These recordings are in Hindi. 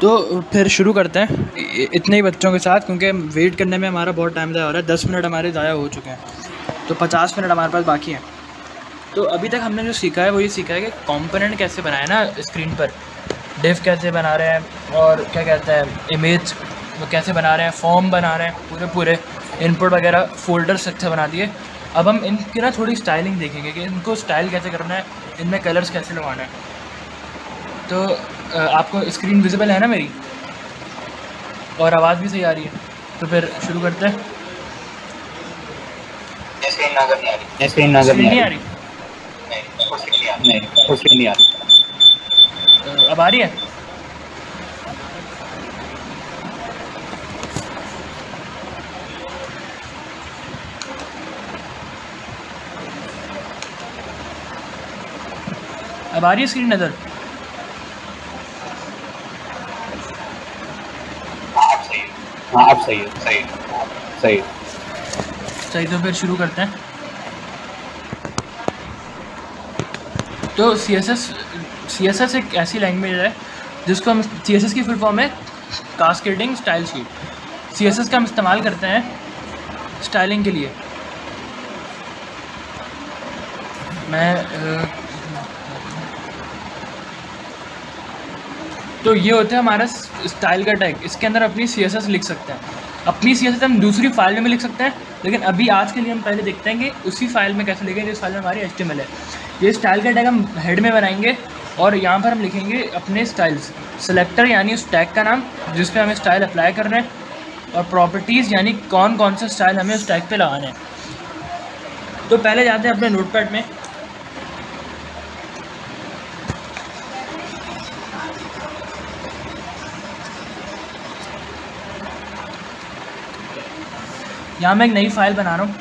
तो फिर शुरू करते हैं इतने ही बच्चों के साथ, क्योंकि वेट करने में हमारा बहुत टाइम ज़ाया हो रहा है। 10 मिनट हमारे ज़ाया हो चुके हैं, तो 50 मिनट हमारे पास बाकी हैं। तो अभी तक हमने जो सीखा है वो ये सीखा है कि कंपोनेंट कैसे बनाए ना स्क्रीन पर, डिफ कैसे बना रहे हैं, और क्या कहते हैं इमेज वो कैसे बना रहे हैं, फॉर्म बना रहे हैं, पूरे इनपुट वगैरह फोल्डर स्ट्रक्चर बना दिए। अब हम इनकी ना थोड़ी स्टाइलिंग देखेंगे कि इनको स्टाइल कैसे करना है, इनमें कलर्स कैसे लगवाना है। तो आपको स्क्रीन विजिबल है ना मेरी, और आवाज़ भी सही आ रही है? तो फिर शुरू करते हैं। स्क्रीन नजर नहीं आ रही, स्क्रीन नहीं आ रही, नहीं आ रही। अब आ रही है? अब आ रही है स्क्रीन नज़र? हाँ अब सही है, सही। तो फिर शुरू करते हैं। तो CSS एक ऐसी लैंग्वेज है जिसको हम CSS की फुल फॉर्म है कास्केडिंग स्टाइल शीट। CSS का हम इस्तेमाल करते हैं स्टाइलिंग के लिए। तो ये होता है हमारा स्टाइल का टैग। इसके अंदर अपनी CSS लिख सकते हैं। अपनी CSS हम दूसरी फाइल में भी लिख सकते हैं, लेकिन अभी आज के लिए हम पहले देखते हैं कि उसी फाइल में कैसे लिखेंगे जिस फाइल में हमारी HTML है। ये स्टाइल का टैग हम हेड में बनाएंगे और यहाँ पर हम लिखेंगे अपने स्टाइल्स। सेलेक्टर यानी उस टैग का नाम जिस पे हमें स्टाइल अप्लाई कर रहे हैं, और प्रॉपर्टीज़ यानी कौन कौन सा स्टाइल हमें उस टैग पे लगाना है। तो पहले जाते हैं अपने नोटपैड में। यहाँ मैं एक नई फाइल बना रहा हूँ।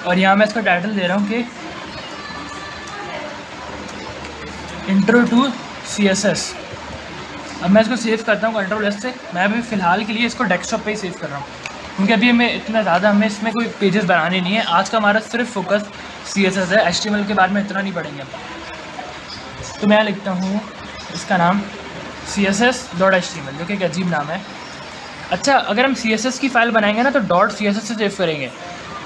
और यहाँ मैं इसका टाइटल दे रहा हूँ कि इंट्रो टू CSS। अब मैं इसको सेव करता हूँ Ctrl+S से। मैं अभी फ़िलहाल के लिए इसको डेस्कटॉप पे ही सेव कर रहा हूँ, क्योंकि अभी हमें इतना ज़्यादा हमें इसमें कोई पेजेस बनाने नहीं है। आज का हमारा सिर्फ फोकस CSS है, HTML के बारे में इतना नहीं पढ़ेंगे अब। तो मैं लिखता हूँ इसका नाम CSS.html, जो कि एक अजीब नाम है। अच्छा, अगर हम CSS की फ़ाइल बनाएंगे ना तो .css से सेव करेंगे,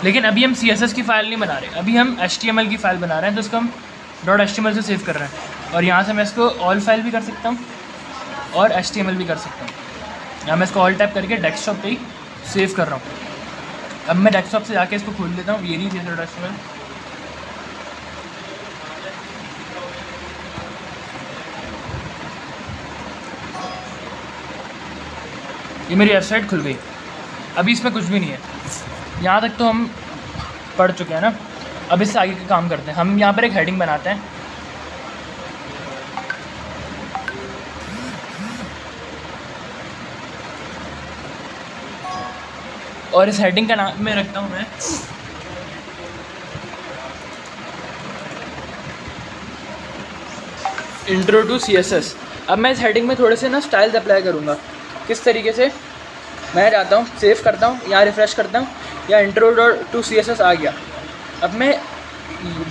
लेकिन अभी हम CSS की फ़ाइल नहीं बना रहे, अभी हम HTML की फ़ाइल बना रहे हैं। तो इसको हम .html से सेव कर रहे हैं, और यहाँ से मैं इसको ऑल फाइल भी कर सकता हूँ और HTML भी कर सकता हूँ। यहाँ मैं इसको ऑल टाइप करके डेस्कटॉप पे ही सेव कर रहा हूँ। अब मैं डेस्कटॉप से जाके इसको खोल लेता हूँ। ये नहीं CSS.html, ये मेरी वेबसाइट खुल गई। अभी इसमें कुछ भी नहीं है। यहाँ तक तो हम पढ़ चुके हैं ना। अब इससे आगे का काम करते हैं। हम यहाँ पर एक हेडिंग बनाते हैं। और इस हेडिंग का नाम मैं रखता हूँ मैं इंट्रो टू CSS। अब मैं इस हेडिंग में थोड़े से ना स्टाइल्स अप्लाई करूँगा। किस तरीके से? मैं जाता हूँ, सेव करता हूँ, यहाँ रिफ़्रेश करता हूँ, या इंट्रो टू CSS आ गया। अब मैं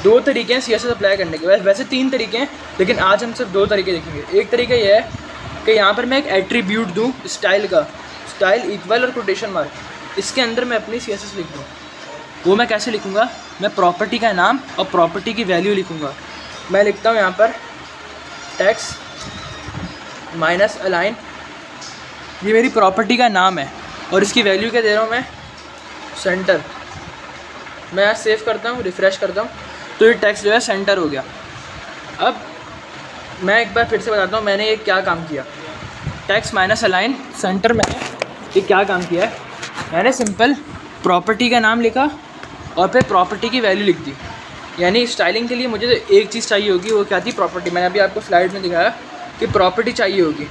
2 तरीके हैं CSS अप्लाई करने के। वैसे 3 तरीके हैं, लेकिन आज हम सिर्फ 2 तरीके देखेंगे। एक तरीका यह है कि यहाँ पर मैं एक एट्रीब्यूट दूँ स्टाइल का, स्टाइल इक्वल और कोटेशन मार्क, इसके अंदर मैं अपनी CSS लिख दूँ। वो मैं कैसे लिखूँगा? मैं प्रॉपर्टी का नाम और प्रॉपर्टी की वैल्यू लिखूँगा। मैं लिखता हूँ यहाँ पर टेक्स्ट माइनस अलाइन, ये मेरी प्रॉपर्टी का नाम है, और इसकी वैल्यू क्या दे रहा हूँ मैं? सेंटर। मैं यहाँ सेव करता हूँ, रिफ़्रेश करता हूँ, तो ये टेक्स्ट जो है सेंटर हो गया। अब मैं एक बार फिर से बताता हूँ मैंने ये क्या काम किया। टेक्स्ट माइनस अलाइन सेंटर में ये क्या काम किया है? मैंने सिंपल प्रॉपर्टी का नाम लिखा और फिर प्रॉपर्टी की वैल्यू लिख दी। यानी स्टाइलिंग के लिए मुझे तो एक चीज़ चाहिए होगी, वो क्या थी? प्रॉपर्टी। मैंने अभी आपको स्लाइड में दिखाया कि प्रॉपर्टी चाहिए होगी।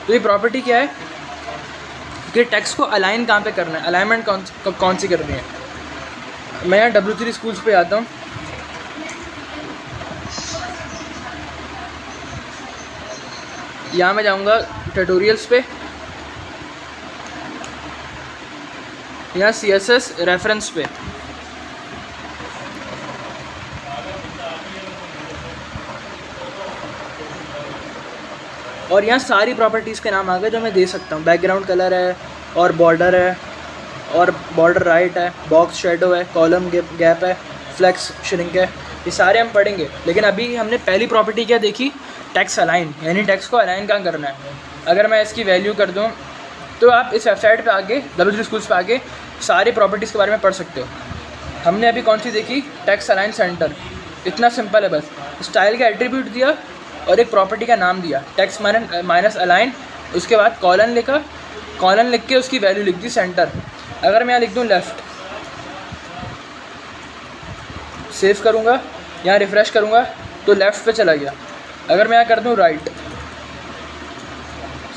तो ये प्रॉपर्टी क्या है कि टेक्स्ट को अलाइन कहाँ पे करना है, अलाइनमेंट कौन सी करनी है। मैं यहाँ W3 स्कूल्स पे आता हूँ। यहाँ मैं जाऊँगा ट्यूटोरियल्स पे, यहाँ CSS रेफरेंस पे, और यहाँ सारी प्रॉपर्टीज़ के नाम आ गए जो मैं दे सकता हूँ। बैकग्राउंड कलर है, और बॉर्डर है, और बॉर्डर राइट है, बॉक्स शेडो है, कॉलम गैप है, फ्लेक्स श्रिंक है, ये सारे हम पढ़ेंगे। लेकिन अभी हमने पहली प्रॉपर्टी क्या देखी? टेक्स्ट अलाइन, यानी टेक्स्ट को अलाइन कहाँ करना है। अगर मैं इसकी वैल्यू कर दूँ तो आप इस वेबसाइट पे आके W3 स्कूल्स पे आके सारी प्रॉपर्टीज़ के बारे में पढ़ सकते हो। हमने अभी कौन सी देखी? Text align centre. इतना सिंपल है, बस स्टाइल का एट्रीब्यूट दिया और एक प्रॉपर्टी का नाम दिया, टेक्स्ट माइनस अलाइन, उसके बाद कॉलन लिखा, कॉलन लिख के उसकी वैल्यू लिख दी सेंटर। अगर मैं यहाँ लिख दूँ लेफ़्ट, सेव करूँगा, यहाँ रिफ़्रेश करूँगा तो लेफ़्ट पे चला गया। अगर मैं यहाँ कर दूँ राइट,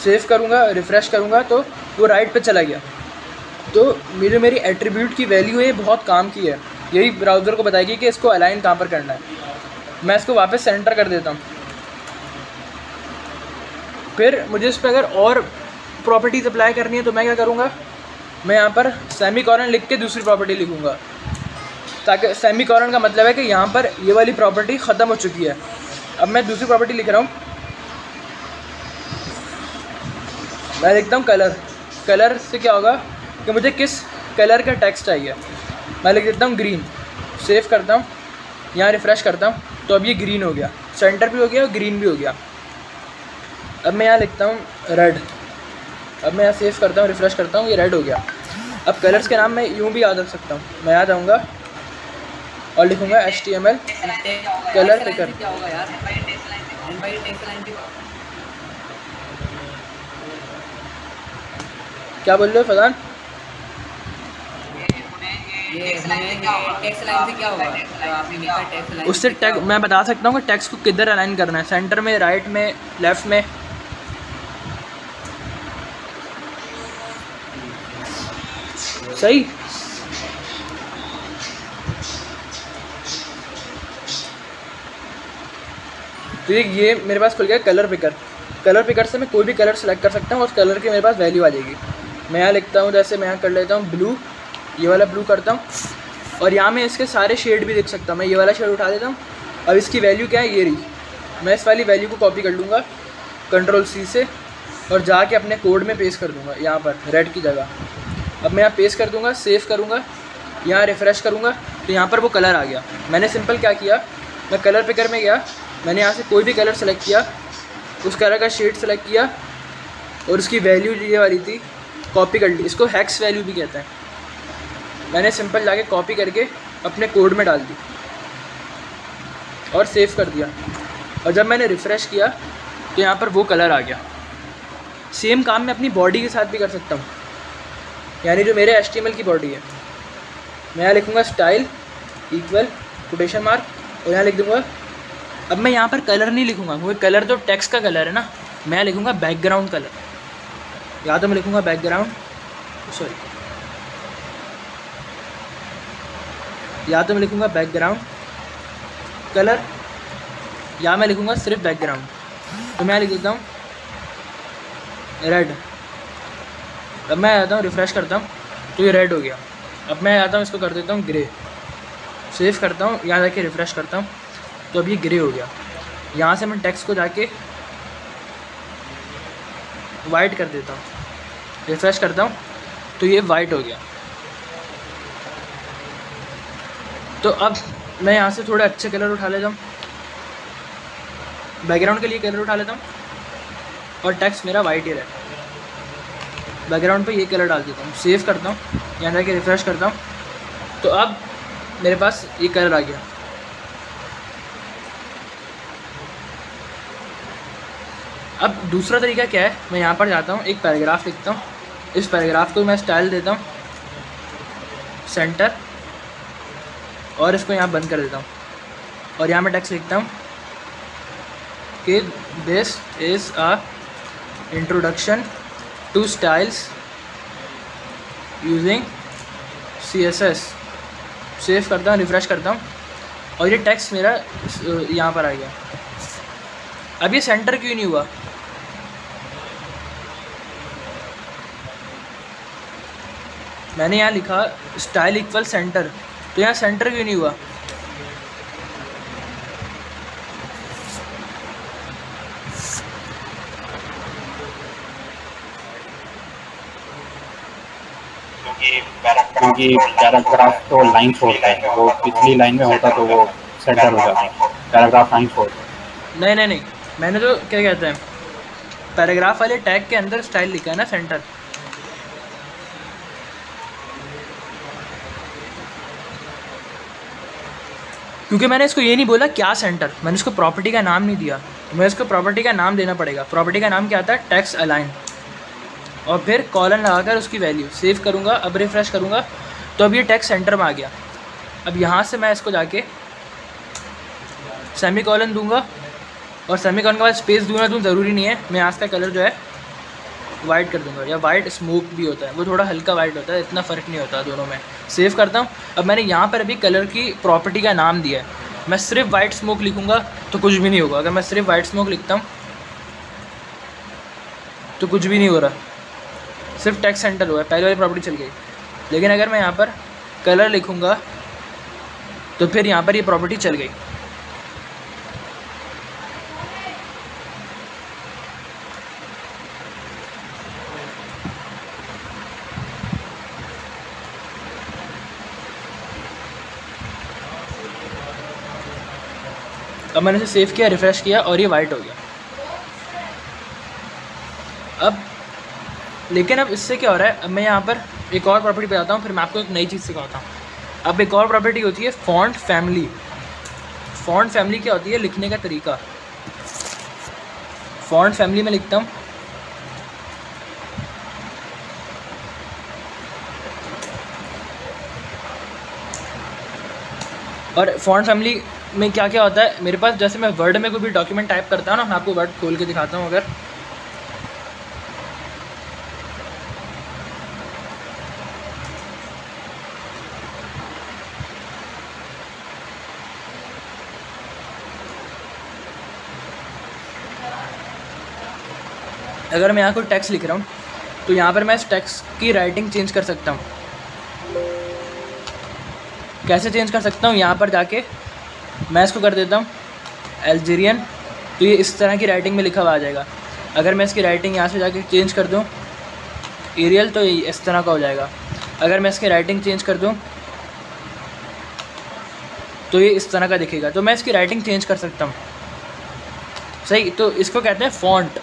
सेव करूँगा, रिफ़्रेश करूँगा तो वो राइट पे चला गया। तो मेरी एट्रीब्यूट की वैल्यू ये बहुत काम की है, यही ब्राउज़र को बताएगी कि इसको अलाइन कहाँ पर करना है। मैं इसको वापस सेंटर कर देता हूँ। फिर मुझे इस पर अगर और प्रॉपर्टीज़ अप्लाई करनी है तो मैं क्या करूँगा? मैं यहाँ पर सेमीकोलन लिख के दूसरी प्रॉपर्टी लिखूँगा, ताकि सेमीकोलन का मतलब है कि यहाँ पर ये वाली प्रॉपर्टी ख़त्म हो चुकी है। अब मैं दूसरी प्रॉपर्टी लिख रहा हूँ। मैं लिखता हूँ कलर। कलर से क्या होगा कि मुझे किस कलर का टेक्स्ट चाहिए। मैं लिख देता हूँ ग्रीन, सेव करता हूँ, यहाँ रिफ़्रेश करता हूँ तो अब ये ग्रीन हो गया, सेंटर भी हो गया और ग्रीन भी हो गया। अब मैं यहाँ लिखता हूँ रेड, अब मैं यहाँ सेव करता हूँ, रिफ़्रेश करता हूँ, ये रेड हो गया। अब कलर्स के नाम मैं यूँ भी याद रख सकता हूँ। मैं यहाँ जाऊँगा और लिखूँगा HTML कलर पिकर। क्या बोल रहे हो फरहान? उससे टैग मैं बता सकता हूँ कि टेक्स्ट को किधर अलाइन करना है, सेंटर में, राइट में, लेफ़्ट में। सही। तो ये मेरे पास खुल गया कलर पिकर। कलर पिकर से मैं कोई भी कलर सेलेक्ट कर सकता हूँ, उस कलर की मेरे पास वैल्यू आ जाएगी। मैं यहाँ लिखता हूँ, जैसे मैं यहाँ कर लेता हूँ ब्लू, ये वाला ब्लू करता हूँ, और यहाँ मैं इसके सारे शेड भी देख सकता हूँ। मैं ये वाला शेड उठा देता हूँ। अब इसकी वैल्यू क्या है? ये रही। मैं इस वाली वैल्यू को कॉपी कर लूँगा Ctrl+C से, और जाके अपने कोड में पेस्ट कर दूँगा यहाँ पर रेड की जगह। अब मैं यहाँ पेस्ट कर दूँगा, सेव करूँगा, यहाँ रिफ़्रेश करूँगा तो यहाँ पर वो कलर आ गया। मैंने सिंपल क्या किया, मैं कलर पिकर में गया, मैंने यहाँ से कोई भी कलर सेलेक्ट किया, उस कलर का शेड सेलेक्ट किया और उसकी वैल्यू ये वाली थी, कॉपी कर ली। इसको हेक्स वैल्यू भी कहते हैं। मैंने सिंपल जाके कॉपी करके अपने कोड में डाल दी और सेव कर दिया। और जब मैंने रिफ़्रेश किया तो यहाँ पर वो कलर आ गया। सेम काम मैं अपनी बॉडी के साथ भी कर सकता हूँ, यानी जो मेरे HTML की बॉडी है। मैं यहाँ लिखूँगा स्टाइल इक्वल कोटेशन मार्क, और यहाँ लिख दूँगा। अब मैं यहाँ पर कलर नहीं लिखूँगा, क्योंकि कलर तो टेक्स्ट का कलर है ना। मैं लिखूँगा बैकग्राउंड कलर, या तो मैं लिखूँगा बैकग्राउंड, सॉरी, या तो मैं लिखूँगा बैकग्राउंड कलर, या मैं लिखूँगा सिर्फ बैकग्राउंड। तो मैं लिख देता हूँ रेड। अब मैं आता हूँ, रिफ़्रेश करता हूँ तो ये रेड हो गया। अब मैं आता हूँ, इसको कर देता हूँ ग्रे, सेव करता हूँ, यहाँ जाके रिफ़्रेश करता हूँ तो अब ये ग्रे हो गया। यहाँ से मैं टेक्स्ट को जाके वाइट कर देता हूँ, रिफ़्रेश करता हूँ तो ये वाइट हो गया। तो अब मैं यहाँ से थोड़े अच्छे कलर उठा लेता हूँ, बैकग्राउंड के लिए कलर उठा लेता हूँ, और टेक्स्ट मेरा वाइट ही रहे। बैकग्राउंड पे ये कलर डाल देता हूँ, सेव करता हूँ, यहाँ जाके रिफ़्रेश करता हूँ तो अब मेरे पास ये कलर आ गया। अब दूसरा तरीका क्या है, मैं यहाँ पर जाता हूँ, एक पैराग्राफ लिखता हूँ, इस पैराग्राफ को मैं स्टाइल देता हूँ सेंटर, और इसको यहाँ बंद कर देता हूँ। और यहाँ मैं टेक्स्ट लिखता हूँ कि this is a introduction to styles using CSS। Save करता हूँ, रिफ़्रेश करता हूँ और ये टेक्स्ट मेरा यहाँ पर आ गया। अब ये सेंटर क्यों नहीं हुआ? मैंने यहाँ लिखा स्टाइल इक्वल सेंटर, तो यहाँ सेंटर क्यों नहीं हुआ? क्योंकि पैराग्राफ तो लाइन छोड़ता है, वो पिछली लाइन में होता तो वो सेंटर हो जाता है। पैराग्राफ लाइन छोड़ता। नहीं, मैंने तो क्या कहते हैं पैराग्राफ वाले टैग के अंदर स्टाइल लिखा है ना सेंटर। क्योंकि मैंने इसको ये नहीं बोला क्या सेंटर, मैंने इसको प्रॉपर्टी का नाम नहीं दिया, तो मैं इसको प्रॉपर्टी का नाम देना पड़ेगा। प्रॉपर्टी का नाम क्या आता है? टेक्स्ट अलाइन, और फिर कॉलन लगाकर उसकी वैल्यू सेव करूँगा। अब रिफ़्रेश करूँगा तो अब ये टेक्स्ट सेंटर में आ गया। अब यहाँ से मैं इसको जाके सेमी कॉलन दूँगा, और सेमी कॉलन के बाद स्पेस दूँगा तो ज़रूरी नहीं है। मैं आज का कलर जो है वाइट कर दूँगा, या वाइट स्मोक भी होता है, वो थोड़ा हल्का वाइट होता है, इतना फ़र्क नहीं होता दोनों में। सेव करता हूँ। अब मैंने यहाँ पर अभी कलर की प्रॉपर्टी का नाम दिया है। मैं सिर्फ वाइट स्मोक लिखूँगा तो कुछ भी नहीं होगा। अगर मैं सिर्फ वाइट स्मोक लिखता हूँ तो कुछ भी नहीं हो रहा, सिर्फ टेक्स्ट सेंटर हुआ है, पहले वाली प्रॉपर्टी चल गई। लेकिन अगर मैं यहाँ पर कलर लिखूँगा तो फिर यहाँ पर ये प्रॉपर्टी चल गई। अब मैंने इसे सेव किया, रिफ़्रेश किया और ये वाइट हो गया। अब लेकिन अब इससे क्या हो रहा है? अब मैं यहाँ पर एक और प्रॉपर्टी पे आता हूँ, फिर मैं आपको एक नई चीज़ सिखाता हूँ। अब एक और प्रॉपर्टी होती है फॉन्ट फैमिली। फॉन्ट फैमिली क्या होती है? लिखने का तरीका। फॉन्ट फैमिली में लिखता हूँ और फॉन्ट फैमिली में क्या क्या होता है मेरे पास। जैसे मैं वर्ड में कोई भी डॉक्यूमेंट टाइप करता हूँ ना, मैं आपको वर्ड खोल के दिखाता हूँ। अगर मैं यहाँ कोई टेक्स्ट लिख रहा हूँ तो यहाँ पर मैं इस टेक्स्ट की राइटिंग चेंज कर सकता हूँ। कैसे चेंज कर सकता हूँ? यहाँ पर जाके मैं इसको कर देता हूँ अल्जीरियन, तो ये इस तरह की राइटिंग में लिखा हुआ आ जाएगा। अगर मैं इसकी राइटिंग यहाँ से जाके चेंज कर दूँ एरियल, तो ये इस तरह का हो जाएगा। अगर मैं इसकी राइटिंग चेंज कर दूँ तो ये इस तरह का दिखेगा। तो मैं इसकी राइटिंग चेंज कर सकता हूँ, सही। तो इसको कहते हैं फ़ॉन्ट।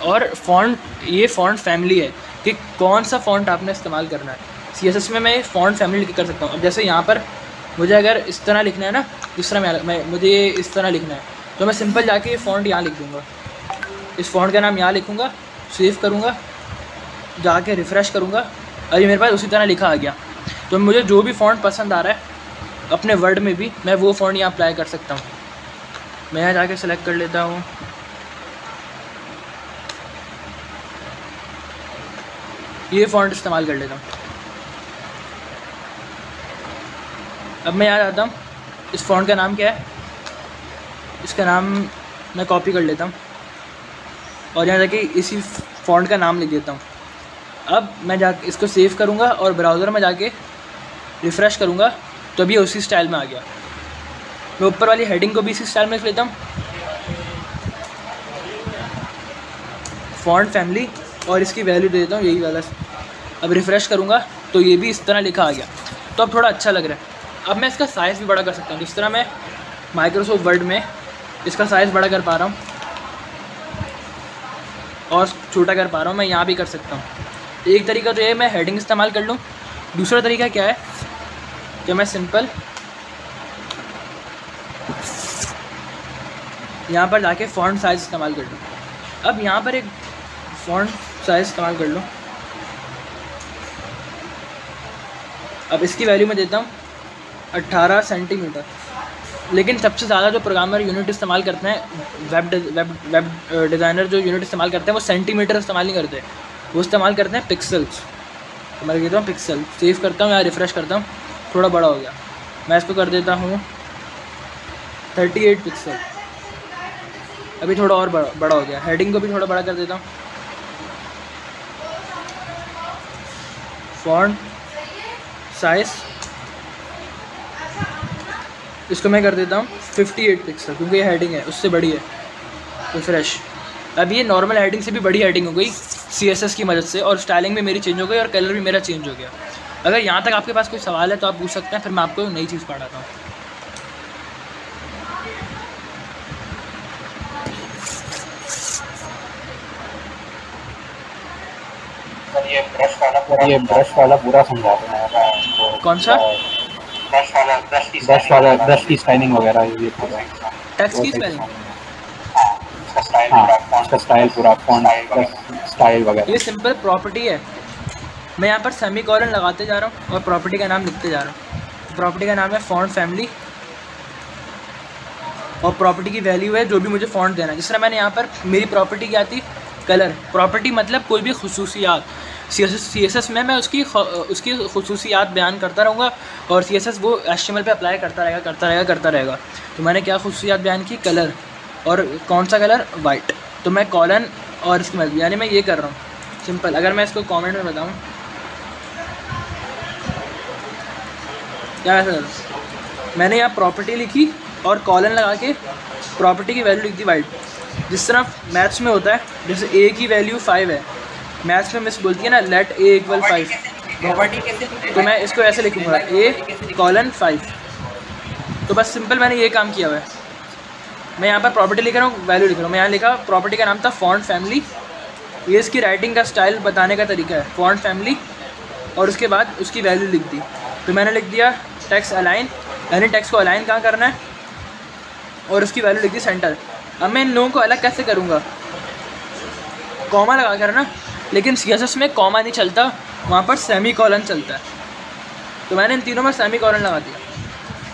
और फ़ॉन्ट, ये फ़ॉन्ट फैमिली है कि कौन सा फ़ॉन्ट आपने इस्तेमाल करना है। CSS में मैं फ़ॉन्ट फैमिली लिख कर सकता हूँ। अब जैसे यहाँ पर मुझे अगर इस तरह लिखना है ना, जिस तरह मुझे ये इस तरह लिखना है, तो मैं सिंपल जाके ये फ़ॉन्ट यहाँ लिख दूँगा। इस फ़ॉन्ट का नाम यहाँ लिखूँगा, सेव करूँगा, जाके रिफ़्रेश करूँगा, अभी मेरे पास उसी तरह लिखा आ गया। तो मुझे जो भी फ़ॉन्ट पसंद आ रहा है अपने वर्ड में भी, मैं वो फ़ॉन्ट यहाँ अप्लाई कर सकता हूँ। मैं यहाँ जाके सेलेक्ट कर लेता हूँ ये फ़ॉन्ट इस्तेमाल कर लेता हूँ। अब मैं यहाँ जाता हूँ, इस फ़ॉन्ट का नाम क्या है, इसका नाम मैं कॉपी कर लेता हूँ और यहाँ जाके इसी फ़ॉन्ट का नाम लिख देता हूँ। अब मैं जाके इसको सेव करूँगा और ब्राउज़र में जाके रिफ़्रेश करूँगा तो अभी उसी स्टाइल में आ गया। मैं ऊपर वाली हेडिंग को भी इसी स्टाइल में लिख लेता हूँ, फ़ॉन्ट फैमिली, और इसकी वैल्यू दे देता हूँ यही वाला। अब रिफ़्रेश करूँगा तो ये भी इस तरह लिखा आ गया। तो अब थोड़ा अच्छा लग रहा है। अब मैं इसका साइज़ भी बड़ा कर सकता हूँ। जिस तरह मैं माइक्रोसॉफ्ट वर्ड में इसका साइज़ बड़ा कर पा रहा हूँ और छोटा कर पा रहा हूँ, मैं यहाँ भी कर सकता हूँ। एक तरीका तो ये मैं हेडिंग इस्तेमाल कर लूँ। दूसरा तरीका क्या है कि मैं सिंपल यहाँ पर जाके फ़ॉन्ट साइज़ इस्तेमाल कर लूँ। अब यहाँ पर एक फ़ॉन्ट साइज़ इस्तेमाल कर लूँ। अब इसकी वैल्यू मैं देता हूँ 18 सेंटीमीटर। लेकिन सबसे ज़्यादा जो प्रोग्रामर यूनिट इस्तेमाल करते हैं, वेब डिज़ाइनर जो यूनिट इस्तेमाल करते हैं, वो सेंटीमीटर इस्तेमाल नहीं करते, वो इस्तेमाल करते हैं पिक्सल्स। तो मैं कहता हूँ पिक्सल, सेव करता हूँ या रिफ़्रेश करता हूँ, थोड़ा बड़ा हो गया, मैं इसको कर देता हूँ 38 पिक्सल, अभी थोड़ा और बड़ा हो गया। हेडिंग को भी थोड़ा बड़ा कर देता हूँ, फॉन्ट साइज़ इसको मैं कर देता हूँ 58 पिक्सल, क्योंकि ये हेडिंग है उससे बड़ी है। रिफ्रेश, अब ये नॉर्मल हेडिंग से भी बड़ी हेडिंग हो गई CSS की मदद से, और स्टाइलिंग भी मेरी चेंज हो गई और कलर भी मेरा चेंज हो गया। अगर यहाँ तक आपके पास कोई सवाल है तो आप पूछ सकते हैं, फिर मैं आपको नई चीज़ पढ़ाता हूँ। ये ब्रश वाला पूरा समझा दें। कौन सा? ब्रश की स्टाइलिंग वगैरह, ये पूरा टेक्स्ट की स्पेलिंग, हाँ उसका स्टाइल पूरा, फॉन्ट स्टाइल वगैरह। ये सिंपल प्रॉपर्टी है। मैं यहाँ पर सेमीकोलन लगाते जा रहा हूँ और प्रॉपर्टी का नाम लिखते जा रहा हूँ। प्रॉपर्टी का नाम है फॉन्ट फैमिली, और प्रॉपर्टी की वैल्यू है जो भी मुझे फॉन्ट देना है। जिस तरह मैंने यहाँ पर मेरी प्रॉपर्टी क्या थी, कलर। प्रॉपर्टी मतलब कोई भी खुसूसियात। CSS में मैं उसकी खुसूसियात बयान करता रहूँगा, और CSS वो HTML पे अप्लाई करता रहेगा। तो मैंने क्या खुसूसियात बयान की, कलर, और कौन सा कलर, वाइट। तो मैं कॉलन और इसकी मदद, यानी मैं ये कर रहा हूँ सिंपल। अगर मैं इसको कमेंट में बताऊँ क्या ऐसा, मैंने यहाँ प्रॉपर्टी लिखी और कॉलन लगा के प्रॉपर्टी की वैल्यू लिख दी वाइट। जिस तरह मैथ्स में होता है, जैसे a की वैल्यू 5 है, मैथ्स में मिस बोलती है ना लेट a इक्वल 5, तो मैं इसको ऐसे लिखूँगा a:5। तो बस सिंपल मैंने ये काम किया हुआ है। मैं यहाँ पर प्रॉपर्टी लिख रहा हूँ, वैल्यू लिख रहा हूँ। मैं यहाँ लिखा प्रॉपर्टी का नाम था फॉन्ट फैमिली, ये इसकी राइटिंग का स्टाइल बताने का तरीका है, फॉन्ट फैमिली, और उसके बाद उसकी वैल्यू लिख दी। तो मैंने लिख दिया टेक्स्ट अलाइन, यानी टेक्स्ट को अलाइन कहाँ करना है, और उसकी वैल्यू लिख दी सेंटर। अब मैं इन लोगों को अलग कैसे करूँगा, कॉमा लगा कर ना, लेकिन CSS में कॉमा नहीं चलता, वहाँ पर सेमीकोलन चलता है। तो मैंने इन तीनों में सेमीकोलन लगा दिया।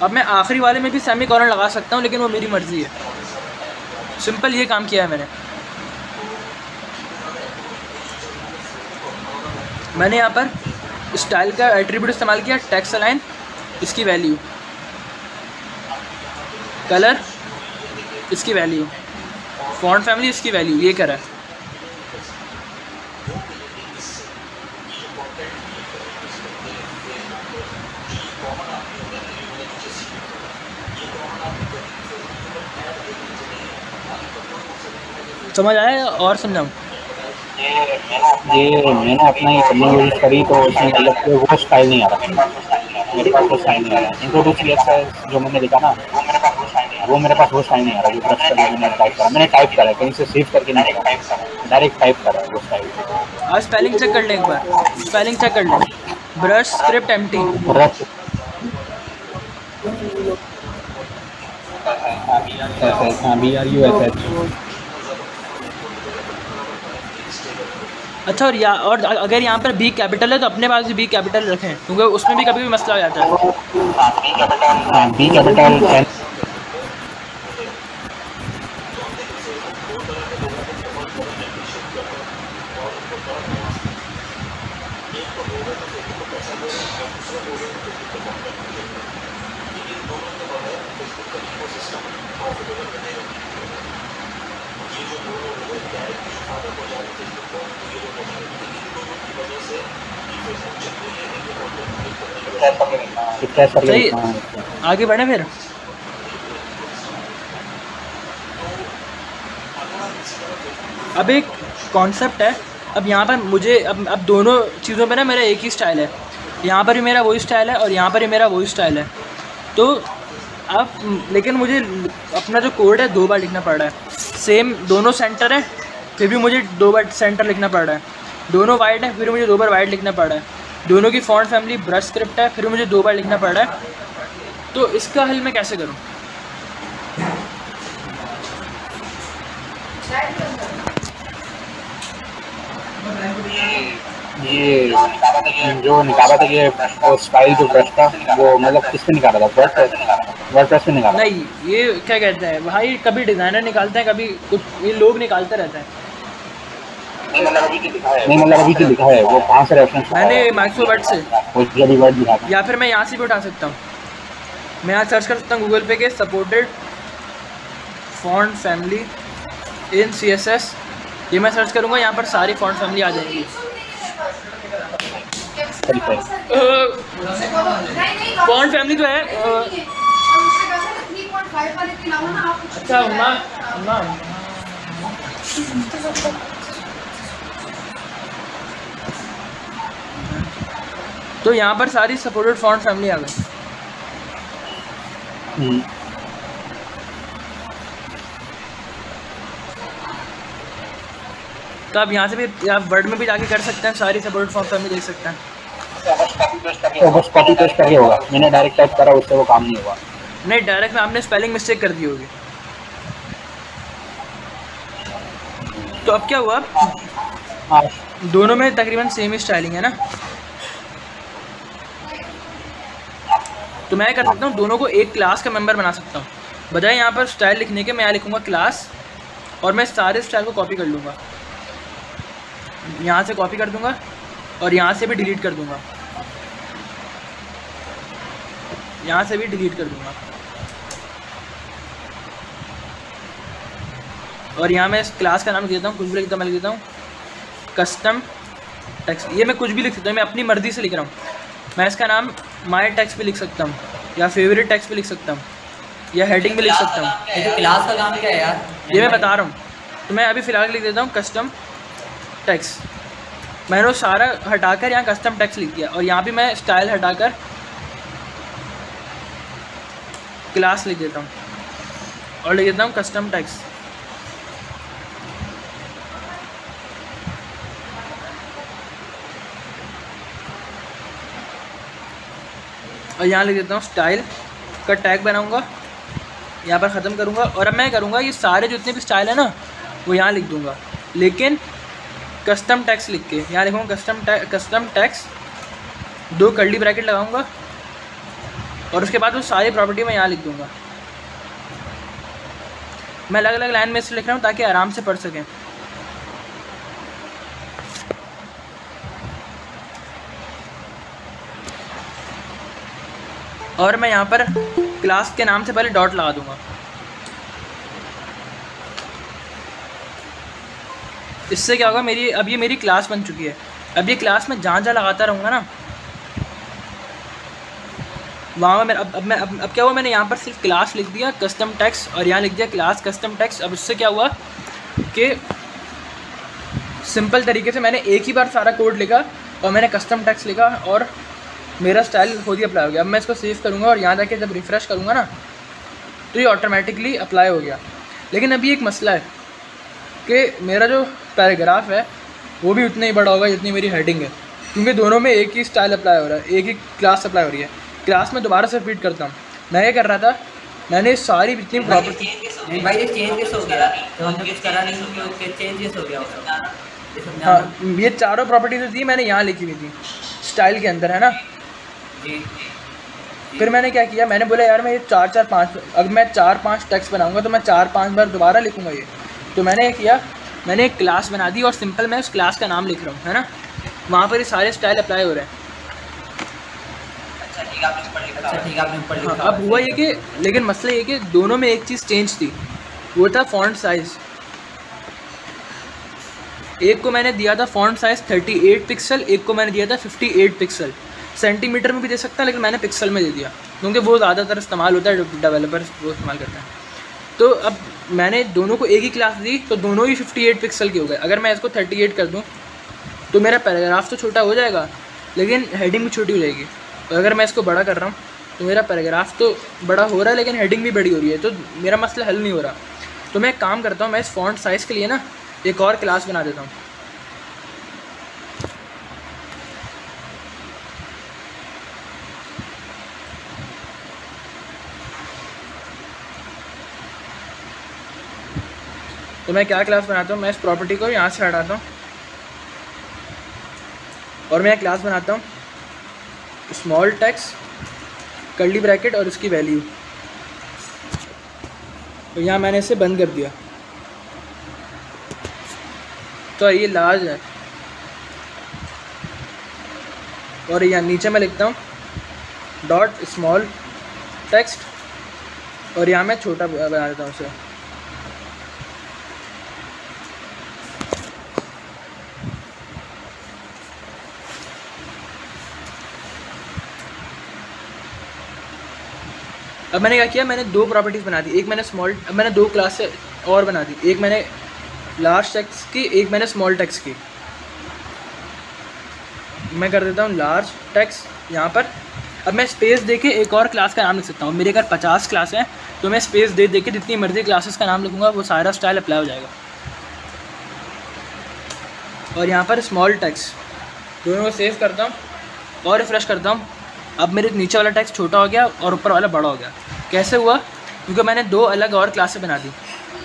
अब मैं आखिरी वाले में भी सेमीकोलन लगा सकता हूँ, लेकिन वो मेरी मर्ज़ी है। सिंपल ये काम किया है मैंने यहाँ पर स्टाइल का एट्रीब्यूट इस्तेमाल किया, टेक्स्ट अलाइन, इसकी वैल्यू, कलर इसकी वैल्यू, फॉन्ट फैमिली इसकी वैल्यू, ये करा है। समझ आया और समझाऊँ? ये मैंने अपना ही करने की कोशिश करी, तो उसमें मतलब वो स्टाइल नहीं आ रहा, मेरे पास वो स्टाइल नहीं आ रहा। इंट्रोड्यूस CSS जो मैंने लिखा ना, वो मेरे पास वो स्टाइल नहीं आ रहा। जो ब्रश करके मैंने टाइप करा है, कहीं से सेव करके नहीं लिखा, डायरेक्ट टाइप करा है वो स्टाइल। आज स्पेलिंग चेक कर लें एक बार, स्पेलिंग चेक कर लें। Brush script empty, BRUSH। अच्छा, और अगर यहाँ पर B कैपिटल है तो अपने पास भी B कैपिटल रखें, क्योंकि उसमें भी कभी भी मसला आ जाता है। B कैपिटल सही, आगे बढ़े फिर। अब एक कॉन्सेप्ट है। अब यहाँ पर मुझे अब दोनों चीज़ों पे ना मेरा एक ही स्टाइल है, यहाँ पर भी मेरा वही स्टाइल है और यहाँ पर भी मेरा वही स्टाइल है। तो अब लेकिन मुझे अपना जो कोड है 2 बार लिखना पड़ रहा है। सेम दोनों सेंटर है, फिर भी मुझे 2 बार सेंटर लिखना पड़ रहा है। दोनों वाइड है, फिर मुझे 2 बार वाइड लिखना पड़ रहा है। दोनों की फॉन्ट फैमिली ब्रश स्क्रिप्ट है, फिर मुझे 2 बार लिखना पड़ रहा है। तो इसका हल मैं कैसे करूँ? ये जो निकाला था ये वो स्टाइल जो ब्रश था वो मतलब किस पे निकाला था? वर्डप्रेस पे निकाला? नहीं, ये क्या कहते हैं भाई, कभी डिज़ाइनर निकालते हैं, कभी कुछ ये लोग निकालते रहते हैं। नहीं मतलब अभी जो लिखा है वो कहाँ से रेफरेंस? मैंने माइक्रोवर्ड से, वो जल्दी वर्ड दिखा था। या फिर मैं यहाँ से भी उठा सकता हूँ। मैं यहाँ सर्च कर सकता हूँ गूगल पे के supported font family in CSS। ये मैं सर्च करूँगा, यहाँ पर सारी फॉन्ट फैमिली आ जाएंगी। फॉन्ट फैमिली जो है अच्छा हुआ। तो यहाँ पर सारी सपोर्टेड फॉन्ट फैमिली आ गई। तो आप यहाँ से भी आप वर्ड में भी जाके कर सकते हैं, सारी सपोर्टेड फॉन्ट फैमिली देख सकते हैं। तो बस कॉपी पेस्ट करके होगा। मैंने डायरेक्ट टाइप करा, उससे वो काम नहीं हुआ। नहीं, डायरेक्ट में आपने स्पेलिंग मिस्टेक कर दी होगी। तो अब क्या हुआ, दोनों में तकरीबन सेम ही स्टाइलिंग है ना। तो मैं कर सकता हूँ दोनों को एक क्लास का मेंबर बना सकता हूँ। बजाय यहाँ पर स्टाइल लिखने के मैं यहाँ लिखूँगा क्लास, और मैं सारे स्टाइल को कॉपी कर लूँगा, यहाँ से कॉपी कर दूँगा और यहाँ से भी डिलीट कर दूँगा, यहाँ से भी डिलीट कर दूँगा। और यहाँ मैं इस क्लास का नाम लिख देता हूँ, कुछ भी लिखता हूँ, मैं लिख देता हूँ कस्टम टेक्स्ट। ये मैं कुछ भी लिख सकता हूँ, मैं अपनी मर्ज़ी से लिख रहा हूँ। मैं इसका नाम माय टेक्स्ट भी लिख सकता हूँ, या फेवरेट टेक्स्ट भी लिख सकता हूँ, या हेडिंग भी लिख सकता हूँ। ये तो क्लास का काम क्या है यार? ये मैं बता रहा हूँ। तो मैं अभी फ़िलहाल लिख देता हूँ कस्टम टेक्स्ट। मैंने वो सारा हटाकर यहाँ कस्टम टेक्स्ट लिख दिया, और यहाँ भी मैं स्टाइल हटाकर क्लास लिख देता हूँ और लिख देता हूँ कस्टम टेक्स्ट। और यहाँ लिख देता हूँ स्टाइल का टैग बनाऊँगा, यहाँ पर ख़त्म करूँगा। और अब मैं करूँगा ये सारे जितने भी स्टाइल है ना वो यहाँ लिख दूँगा, लेकिन कस्टम टेक्स्ट लिख के यहाँ लिखूँगा कस्टम टेक्स्ट, 2 कर्ली ब्रैकेट लगाऊँगा, और उसके बाद वो सारी प्रॉपर्टी मैं यहाँ लिख दूँगा। मैं अलग अलग लाइन में से लिख रहा हूँ ताकि आराम से पढ़ सकें। और मैं यहाँ पर क्लास के नाम से पहले डॉट लगा दूँगा। इससे क्या होगा, अब ये मेरी क्लास बन चुकी है। अब ये क्लास में जहाँ जहाँ लगाता रहूँगा ना, वहाँ मैं अब क्या हुआ, मैंने यहाँ पर सिर्फ क्लास लिख दिया कस्टम टेक्स्ट, और यहाँ लिख दिया क्लास कस्टम टेक्स्ट। अब इससे क्या हुआ कि सिंपल तरीके से मैंने एक ही बार सारा कोड लिखा और मैंने कस्टम टेक्स्ट लिखा, और मेरा स्टाइल खुद ही अप्लाई हो गया। अब मैं इसको सेव करूँगा और यहाँ जाके जब रिफ़्रेश करूँगा ना तो ये ऑटोमेटिकली अप्लाई हो गया। लेकिन अभी एक मसला है कि मेरा जो पैराग्राफ है वो भी उतना ही बड़ा होगा जितनी मेरी हेडिंग है, क्योंकि दोनों में एक ही स्टाइल अप्लाई हो रहा है, एक ही क्लास अप्लाई हो रही है। क्लास में दोबारा से रिपीट करता हूँ। मैं ये कर रहा था, मैंने सारी जितनी प्रॉपर्टी भाई ये चेंजेस हो गया, तो हमने कुछ करा नहीं तो चेंजेस हो गया। हाँ, ये चारों प्रॉपर्टी जो थी मैंने यहाँ लिखी हुई थी स्टाइल के अंदर, है ना। फिर मैंने क्या किया, मैंने बोला यार मैं ये 4-4-5, अगर मैं 4-5 टेक्स्ट बनाऊंगा तो मैं 4-5 बार दोबारा लिखूंगा ये। तो मैंने ये किया, मैंने एक क्लास बना दी और सिंपल मैं उस क्लास का नाम लिख रहा हूँ, है ना। वहाँ पर ये सारे स्टाइल अप्लाई हो रहे हैं। हाँ, अब हुआ ये कि, लेकिन मसला ये कि दोनों में एक चीज़ चेंज थी, वो था फ़ॉन्ट साइज़। एक को मैंने दिया था फ़ॉन्ट साइज़ 38 पिक्सल, एक को मैंने दिया था 58 पिक्सल। सेंटीमीटर में भी दे सकता है, लेकिन मैंने पिक्सल में दे दिया क्योंकि वो ज़्यादातर इस्तेमाल होता है, डेवलपर्स वो इस्तेमाल करते हैं। तो अब मैंने दोनों को एक ही क्लास दी तो दोनों ही 58 पिक्सल के हो गए। अगर मैं इसको 38 कर दूं तो मेरा पैराग्राफ तो छोटा हो जाएगा, लेकिन हेडिंग भी छोटी हो जाएगी। और अगर मैं इसको बड़ा कर रहा हूँ तो मेरा पैराग्राफ तो बड़ा हो रहा है, लेकिन हेडिंग भी बड़ी हो रही है, तो मेरा मसला हल नहीं हो रहा। तो मैं एक काम करता हूँ, मैं इस फ़ॉन्ट साइज़ के लिए ना एक और क्लास बना देता हूँ। तो मैं क्या क्लास बनाता हूँ, मैं इस प्रॉपर्टी को यहाँ से हटाता हूँ और मैं क्लास बनाता हूँ स्मॉल टेक्स्ट कर्ली ब्रैकेट और उसकी वैल्यू। तो यहाँ मैंने इसे बंद कर दिया, तो ये लार्ज है। और यहाँ नीचे मैं लिखता हूँ डॉट स्मॉल टेक्स्ट और यहाँ मैं छोटा बना देता हूँ उसे। अब मैंने क्या किया, मैंने दो प्रॉपर्टीज़ बना दी। एक मैंने स्मॉल, अब मैंने दो क्लास से और बना दी, एक मैंने लार्ज टेक्स्ट की, एक मैंने स्मॉल टेक्स्ट की। मैं कर देता हूँ लार्ज टेक्स्ट यहाँ पर। अब मैं स्पेस दे के एक और क्लास का नाम लिख सकता हूँ। मेरे अगर 50 क्लास हैं तो मैं स्पेस दे के जितनी मर्जी क्लासेस का नाम लिखूँगा वो सारा स्टाइल अप्लाई हो जाएगा। और यहाँ पर स्मॉल टेक्स्ट, दोनों को सेव करता हूँ और रिफ्रेश करता हूँ। अब मेरे नीचे वाला टेक्स्ट छोटा हो गया और ऊपर वाला बड़ा हो गया। कैसे हुआ? क्योंकि मैंने दो अलग और क्लासें बना दी।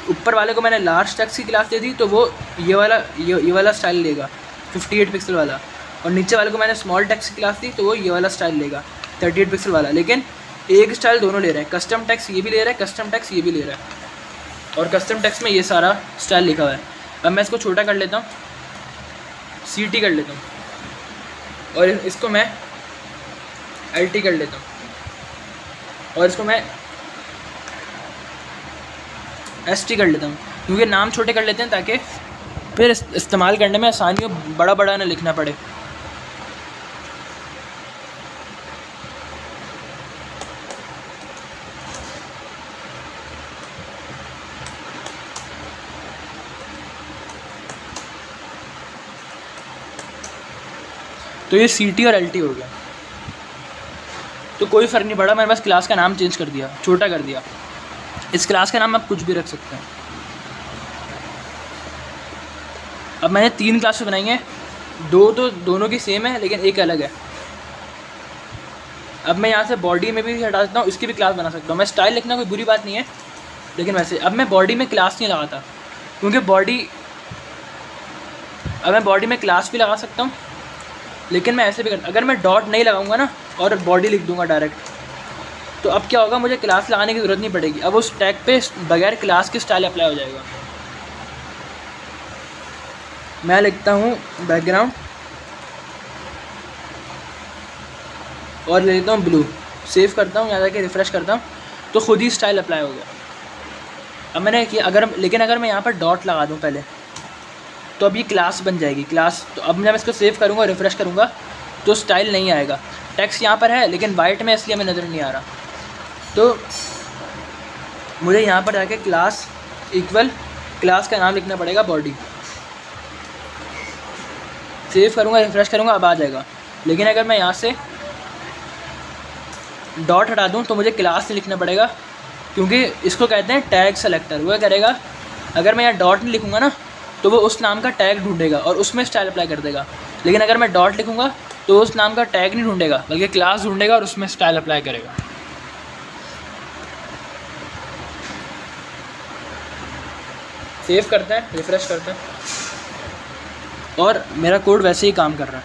ऊपर वाले को मैंने लार्ज टेक्स्ट की क्लास दे दी तो वो ये वाला स्टाइल लेगा 58 पिक्सल वाला, और नीचे वाले को मैंने स्मॉल टेक्स्ट की क्लास दी तो वो ये वाला स्टाइल लेगा 38 पिक्सल वाला। लेकिन एक स्टाइल दोनों ले रहे हैं, कस्टम टेक्स्ट ये भी ले रहा है, कस्टम टेक्स्ट ये भी ले रहा है, और कस्टम टेक्स्ट में ये सारा स्टाइल लिखा हुआ है। अब मैं इसको छोटा कर लेता हूँ, CT कर लेता हूँ, और इसको मैं LT कर लेता हूँ, और इसको मैं ST कर लेता हूँ। क्योंकि नाम छोटे कर लेते हैं ताकि फिर इस्तेमाल करने में आसानी हो, बड़ा बड़ा ना लिखना पड़े। तो ये CT और LT हो गया। तो कोई फ़र्क नहीं पड़ा, मैंने बस क्लास का नाम चेंज कर दिया, छोटा कर दिया। इस क्लास का नाम आप कुछ भी रख सकते हैं। अब मैंने 3 क्लासेस बनाई हैं, दो तो दोनों की सेम है लेकिन एक अलग है। अब मैं यहाँ से बॉडी में भी हटा देता हूँ, इसकी भी क्लास बना सकता हूँ। मैं स्टाइल लिखना कोई बुरी बात नहीं है, लेकिन वैसे अब मैं बॉडी में क्लास नहीं लगाता, क्योंकि अब मैं बॉडी में क्लास भी लगा सकता हूँ, लेकिन मैं ऐसे भी अगर मैं डॉट नहीं लगाऊंगा ना और बॉडी लिख दूंगा डायरेक्ट, तो अब क्या होगा, मुझे क्लास लगाने की ज़रूरत नहीं पड़ेगी। अब उस टैग पे बगैर क्लास के स्टाइल अप्लाई हो जाएगा। मैं लिखता हूँ बैकग्राउंड और ले लेता हूँ ब्लू, सेव करता हूँ, यहाँ जाके रिफ़्रेश करता हूँ तो खुद ही स्टाइल अप्लाई हो गया। अब मैंने किया अगर मैं यहाँ पर डॉट लगा दूँ पहले, तो अब ये क्लास बन जाएगी क्लास। तो अब मैं इसको सेव करूँगा, रिफ़्रेश करूँगा तो स्टाइल नहीं आएगा। टेक्स्ट यहाँ पर है लेकिन वाइट में, इसलिए हमें नज़र नहीं आ रहा। तो मुझे यहाँ पर जाके क्लास इक्वल क्लास का नाम लिखना पड़ेगा बॉडी। सेव करूँगा, रिफ़्रेश करूँगा, अब आ जाएगा। लेकिन अगर मैं यहाँ से डॉट हटा दूँ तो मुझे क्लास नहीं लिखना पड़ेगा, क्योंकि इसको कहते हैं टैग सेलेक्टर। वो करेगा, अगर मैं यहाँ डॉट नहीं लिखूँगा ना तो वो उस नाम का टैग ढूंढेगा और उसमें स्टाइल अप्लाई कर देगा। लेकिन अगर मैं डॉट लिखूँगा तो उस नाम का टैग नहीं ढूंढेगा, बल्कि क्लास ढूंढेगा और उसमें स्टाइल अप्लाई करेगा। सेव करते हैं, रिफ़्रेश करते हैं, और मेरा कोड वैसे ही काम कर रहा है।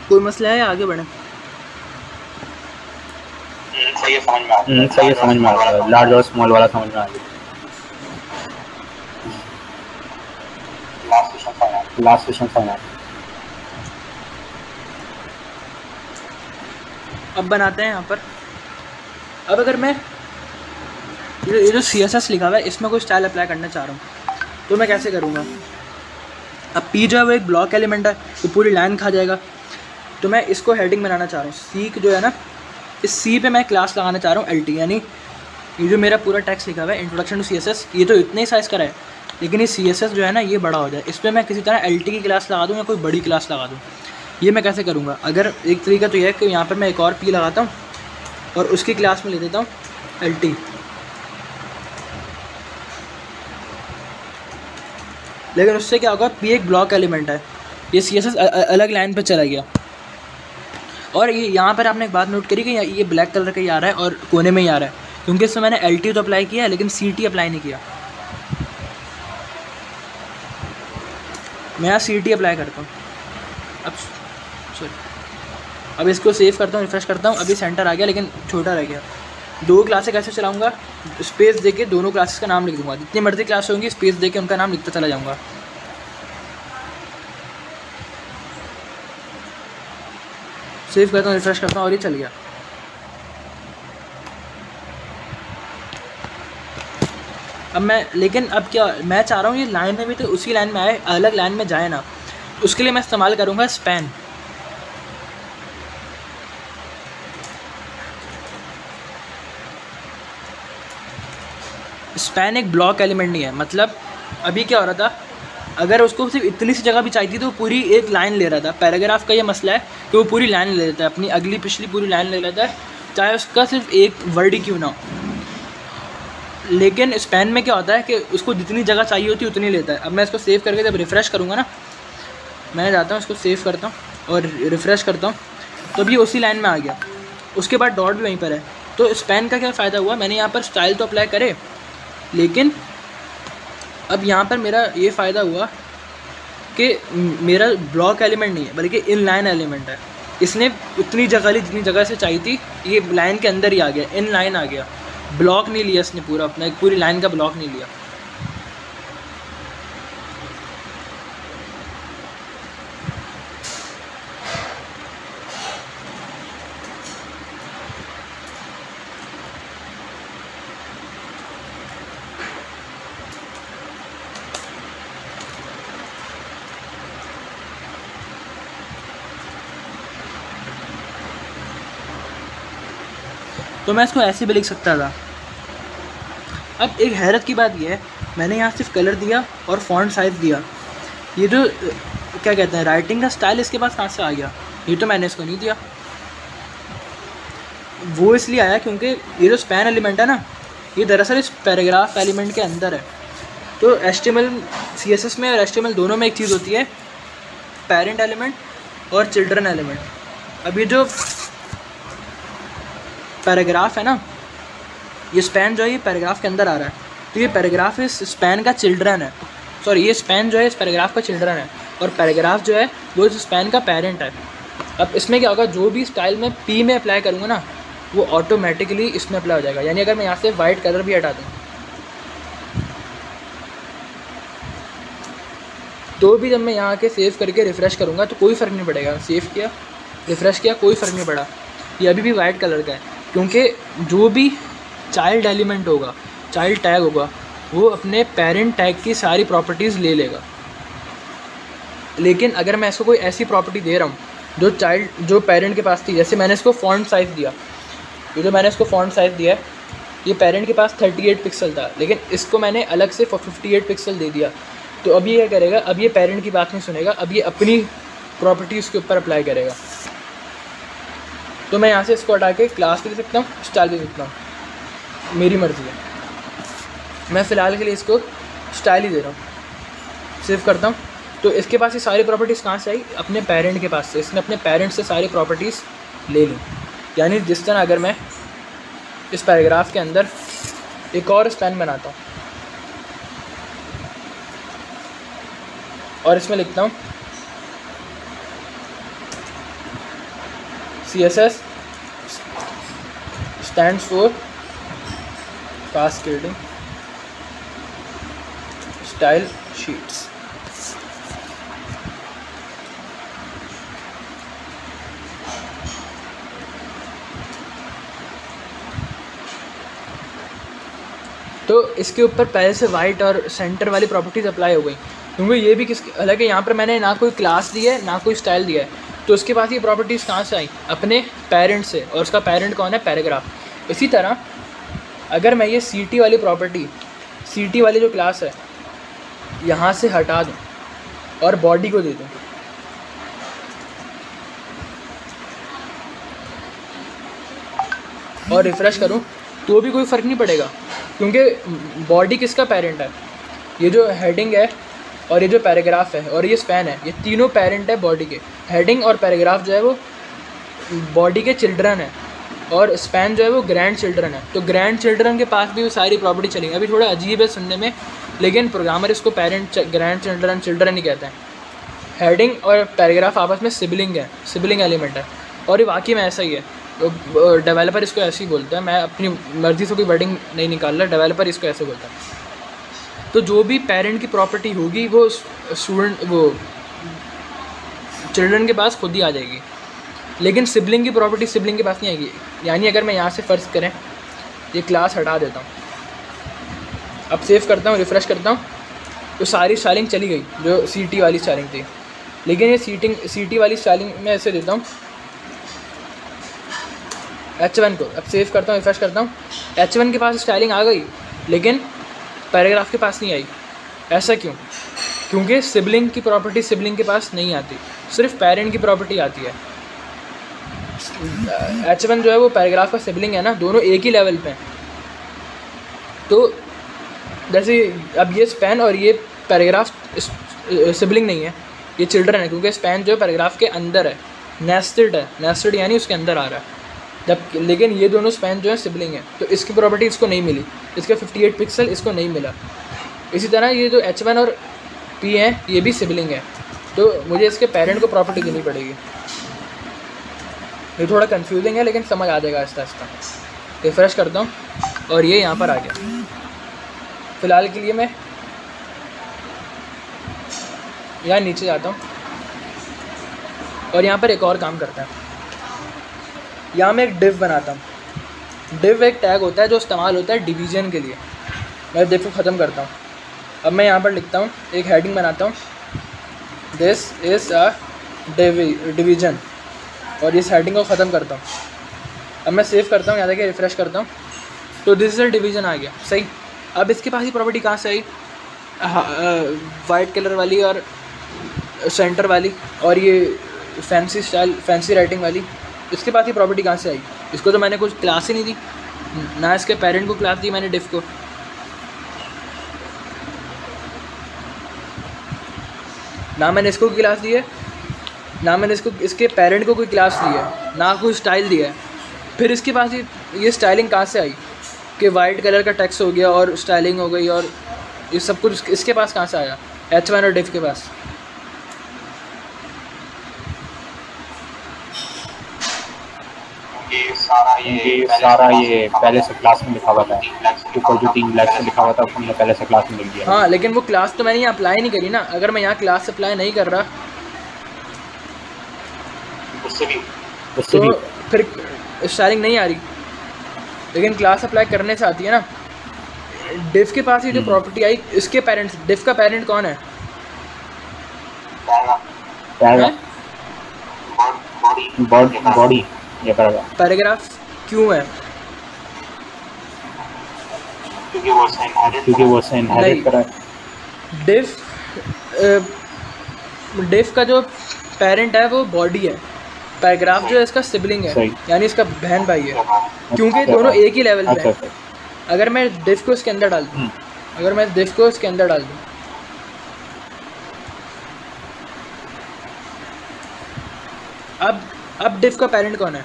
कोई मसला है, आगे बढ़ें। सही है, समझ में आ गया। लार्ज और स्मॉल वाला समझ में आ गया। Last question final. अब बनाते हैं यहाँ पर। अब अगर मैं ये जो CSS लिखा हुआ है इसमें कोई स्टाइल अप्लाई करना चाह रहा हूँ तो मैं कैसे करूँगा। अब P जो है वो एक ब्लॉक एलिमेंट है, तो पूरी लाइन खा जाएगा। तो मैं इसको हेडिंग बनाना चाह रहा हूँ। C जो है ना, इस C पे मैं क्लास लगाना चाह रहा हूँ LT, यानी ये जो मेरा पूरा टेक्स्ट लिखा हुआ है इंट्रोडक्शन टू CSS, ये तो इतने ही साइज़ का है, लेकिन ये CSS जो है ना ये बड़ा हो जाए। इस पर मैं किसी तरह LT की क्लास लगा दूँ या कोई बड़ी क्लास लगा दूँ। ये मैं कैसे करूँगा? अगर एक तरीका तो यह है कि यहाँ पर मैं एक और P लगाता हूँ और उसकी क्लास में ले देता हूँ LT। लेकिन उससे क्या होगा, पी एक ब्लॉक एलिमेंट है, ये CSS अलग लाइन पे चला गया। और ये यहाँ पर आपने एक बात नोट करी कि ये ब्लैक कलर का ही आ रहा है और कोने में ही आ रहा है, क्योंकि इसमें मैंने LT तो अप्लाई किया है लेकिन CT अप्लाई नहीं किया। मैं यहाँ CT अप्लाई करता हूँ। अब इसको सेव करता हूँ, रिफ्रेश करता हूँ। अभी सेंटर आ गया लेकिन छोटा रह गया। 2 क्लासें कैसे चलाऊँगा, स्पेस दे के दोनों क्लासेस का नाम लिख दूँगा। जितनी मर्जी क्लास होंगी स्पेस दे के उनका नाम लिखता चला जाऊँगा। सेव करता हूँ, रिफ्रेश करता हूँ और ये चल गया। अब लेकिन अब क्या मैं चाह रहा हूँ, ये लाइन में भी तो उसी लाइन में आए, अलग लाइन में जाए ना। उसके लिए मैं इस्तेमाल करूँगा स्पैन। स्पैन एक ब्लॉक एलिमेंट नहीं है। मतलब अभी क्या हो रहा था, अगर उसको सिर्फ इतनी सी जगह भी चाहिए थी तो पूरी एक लाइन ले रहा था। पैराग्राफ का ये मसला है कि वो पूरी लाइन ले लेता है, अपनी अगली पिछली पूरी लाइन ले लेता है, चाहे उसका सिर्फ एक वर्ड ही क्यों ना हो। लेकिन स्पैन में क्या होता है कि उसको जितनी जगह चाहिए होती है उतनी लेता है। अब मैं इसको सेव करके जब रिफ़्रेश करूँगा ना, मैं जाता हूँ इसको सेव करता हूँ और रिफ़्रेश करता हूँ, तो अभी उसी लाइन में आ गया। उसके बाद डॉट भी वहीं पर है। तो स्पैन का क्या फ़ायदा हुआ, मैंने यहाँ पर स्टाइल तो अप्लाई करे, लेकिन अब यहाँ पर मेरा ये फ़ायदा हुआ कि मेरा ब्लॉक एलिमेंट नहीं है बल्कि इन लाइन एलिमेंट है। इसने उतनी जगह ली जितनी जगह से चाहिए थी, ये लाइन के अंदर ही आ गया, इन लाइन आ गया। ब्लॉक नहीं लिया इसने, पूरा अपना एक पूरी लाइन का ब्लॉक नहीं लिया। तो मैं इसको ऐसे भी लिख सकता था। अब एक हैरत की बात यह है, मैंने यहाँ सिर्फ कलर दिया और फॉन्ट साइज़ दिया। ये जो क्या कहते हैं राइटिंग का स्टाइल इसके पास कहाँ से आ गया, ये तो मैंने इसको नहीं दिया। वो इसलिए आया क्योंकि ये जो स्पैन एलिमेंट है ना, ये दरअसल इस पैराग्राफ एलिमेंट के अंदर है। तो HTML CSS में और HTML दोनों में एक चीज़ होती है, पेरेंट एलिमेंट और चिल्ड्रन एलिमेंट। अब ये जो पैराग्राफ है ना, ये स्पैन जो है ये पैराग्राफ के अंदर आ रहा है, तो ये पैराग्राफ इस स्पैन का चिल्ड्रन है। सॉरी, ये स्पैन जो है इस पैराग्राफ का चिल्ड्रन है और पैराग्राफ जो है वो इस स्पैन का पेरेंट है। अब इसमें क्या होगा, जो भी स्टाइल मैं P में अप्लाई करूँगा ना, वो ऑटोमेटिकली इसमें अप्लाई हो जाएगा। यानी अगर मैं यहाँ से वाइट कलर भी हटा दूँ तो भी जब मैं यहाँ के सेव करके रिफ़्रेश करूँगा तो कोई फ़र्क नहीं पड़ेगा। सेव किया, रिफ़्रेश किया, कोई फ़र्क नहीं पड़ा, ये अभी भी वाइट कलर का है, क्योंकि जो भी चाइल्ड एलिमेंट होगा, चाइल्ड टैग होगा, वो अपने पेरेंट टैग की सारी प्रॉपर्टीज़ ले लेगा। लेकिन अगर मैं इसको कोई ऐसी प्रॉपर्टी दे रहा हूँ जो पेरेंट के पास थी, जैसे मैंने इसको फॉन्ट साइज़ दिया, ये जो मैंने इसको फॉन्ट साइज़ दिया है, ये पेरेंट के पास 38 पिक्सल था, लेकिन इसको मैंने अलग से 58 पिक्सल दे दिया। तो अब ये क्या करेगा, अब ये पेरेंट की बात नहीं सुनेगा, अब ये अपनी प्रॉपर्टी उसके ऊपर अप्लाई करेगा। तो मैं यहाँ से इसको हटा के क्लास भी दे सकता हूँ, स्टाइल भी दे सकता हूँ, मेरी मर्ज़ी है। मैं फ़िलहाल के लिए इसको स्टाइल ही दे रहा हूँ। सेव करता हूँ। तो इसके पास ये सारी प्रॉपर्टीज़ कहाँ से आई, अपने पेरेंट के पास से। इसने अपने पेरेंट से सारी प्रॉपर्टीज़ ले ली। यानी जिस तरह अगर मैं इस पैराग्राफ के अंदर एक और स्पैन बनाता हूँ और इसमें लिखता हूँ CSS stands for cascading style sheets। तो इसके ऊपर पहले से वाइट और सेंटर वाली प्रॉपर्टीज़ अप्लाई हो गई, क्योंकि ये भी हालांकि यहाँ पर मैंने ना कोई क्लास दी है ना कोई स्टाइल दिया है, तो उसके पास ये प्रॉपर्टीज़ कहाँ से आई, अपने पेरेंट से, और उसका पेरेंट कौन है, पैराग्राफ। इसी तरह अगर मैं ये CT वाली प्रॉपर्टी, CT वाली जो क्लास है, यहाँ से हटा दूँ और बॉडी को दे दूँ, और रिफ़्रेश करूँ तो भी कोई फ़र्क नहीं पड़ेगा, क्योंकि बॉडी किसका पेरेंट है, ये जो हेडिंग है और ये जो पैराग्राफ है और ये स्पैन है, ये तीनों पेरेंट है बॉडी के। हेडिंग और पैराग्राफ जो है वो बॉडी के चिल्ड्रन है और स्पैन जो है वो ग्रैंड चिल्ड्रन है। तो ग्रैंड चिल्ड्रन के पास भी वो सारी प्रॉपर्टी चलेंगी। अभी थोड़ा अजीब है सुनने में, लेकिन प्रोग्रामर इसको पेरेंट ग्रैंड चिल्ड्रन ही कहते हैं। हेडिंग और पैराग्राफ आपस में सिबलिंग है, सिबलिंग एलिमेंट है, और ये वाकई में ऐसा ही है। तो डेवलपर इसको ऐसे ही बोलता है, मैं अपनी मर्ज़ी से कोई वर्डिंग नहीं निकाल रहा, डेवलपर इसको ऐसे बोलता है। तो जो भी पेरेंट की प्रॉपर्टी होगी वो चिल्ड्रन के पास खुद ही आ जाएगी, लेकिन सिबलिंग की प्रॉपर्टी सिबलिंग के पास नहीं आएगी। यानी अगर मैं यहाँ से फ़र्ज़ करें ये क्लास हटा देता हूँ, अब सेव करता हूँ, रिफ़्रेश करता हूँ, तो सारी स्टाइलिंग चली गई जो CT वाली स्टाइलिंग थी। लेकिन ये CT वाली स्टाइलिंग में ऐसे देता हूँ H1 को, अब सेव करता हूँ, रिफ़्रेश करता हूँ, H1 के पास स्टाइलिंग आ गई लेकिन पैराग्राफ के पास नहीं आई। ऐसा क्यों? क्योंकि सिबलिंग की प्रॉपर्टी सिबलिंग के पास नहीं आती, सिर्फ पेरेंट की प्रॉपर्टी आती है। H1 जो है वो पैराग्राफ का सिबलिंग है ना, दोनों एक ही लेवल पे हैं। तो जैसे अब ये स्पैन और ये पैराग्राफ सिबलिंग नहीं है, ये चिल्ड्रन है, क्योंकि स्पैन जो पैराग्राफ के अंदर है, नेस्टेड है, नेस्टेड यानी उसके अंदर आ रहा है। जब लेकिन ये दोनों स्पैन जो है सिबलिंग है, तो इसकी प्रॉपर्टी इसको नहीं मिली, इसका 58 पिक्सल इसको नहीं मिला। इसी तरह ये जो H1 और P हैं ये भी सिबलिंग है, तो मुझे इसके पेरेंट को प्रॉपर्टी देनी पड़ेगी। ये थोड़ा कंफ्यूजिंग है लेकिन समझ आ जाएगा आहिस्ता आहिस्ता। रिफ़्रेश करता हूँ और ये यहाँ पर आ गया। फ़िलहाल के लिए मैं यहाँ नीचे जाता हूँ और यहाँ पर एक और काम करता है। यहाँ मैं एक डिव बनाता हूँ। डिव एक टैग होता है जो इस्तेमाल होता है डिवीज़न के लिए। मैं डिव को ख़त्म करता हूँ। अब मैं यहाँ पर लिखता हूँ, एक हेडिंग बनाता हूँ, दिस इज़ अ डिवीज़न, और इस हेडिंग को ख़त्म करता हूँ। अब मैं सेव करता हूँ, यहाँ देखिए रिफ़्रेश करता हूँ, तो दिस इज़ अ डिवीज़न आ गया। सही। अब इसके पास ही प्रॉपर्टी कहाँ से आई? वाइट कलर वाली और सेंटर वाली और ये फैंसी स्टाइल फैंसी राइटिंग वाली, इसके पास ही प्रॉपर्टी कहाँ से आई? इसको तो मैंने कुछ क्लास ही नहीं दी, ना इसके पेरेंट को क्लास दी मैंने डिफ को। ना मैंने इसको कोई क्लास दी है, ना मैंने इसके पेरेंट को कोई क्लास दी है, ना कोई स्टाइल दिया है। फिर इसके पास ये स्टाइलिंग कहाँ से आई कि वाइट कलर का टेक्स्ट हो गया और स्टाइलिंग हो गई और ये सब कुछ इसके पास कहाँ से आया? H1 और डिफ के पास। ये सारा ये पहले से क्लास में लिखा हुआ था, ऊपर जो 3 ब्लैक से लिखा हुआ था उसको हमने पहले से क्लास में लिख दिया। हाँ, लेकिन वो क्लास तो मैंने यहाँ अप्लाई नहीं करी ना। अगर मैं यहाँ क्लास अप्लाई नहीं कर रहा उससे भी फिर स्टाइलिंग नहीं आ रही, लेकिन क्लास अप्लाई करने से आती है ना। डिफ के पास ये जो प्रॉपर्टी आई, इसके पेरेंट्स, डिफ का पेरेंट कौन है? बॉडी। ये पैराग्राफ क्यों है? क्योंकि वो से इनहेरिट करा है। डिफ का जो पेरेंट है वो बॉडी है, पैराग्राफ जो है इसका सिबलिंग है, यानी इसका बहन भाई है, क्योंकि दोनों एक ही लेवल पे हैं। अगर मैं डिफ को इसके अंदर डाल दूँ, अब डिफ का पेरेंट कौन है?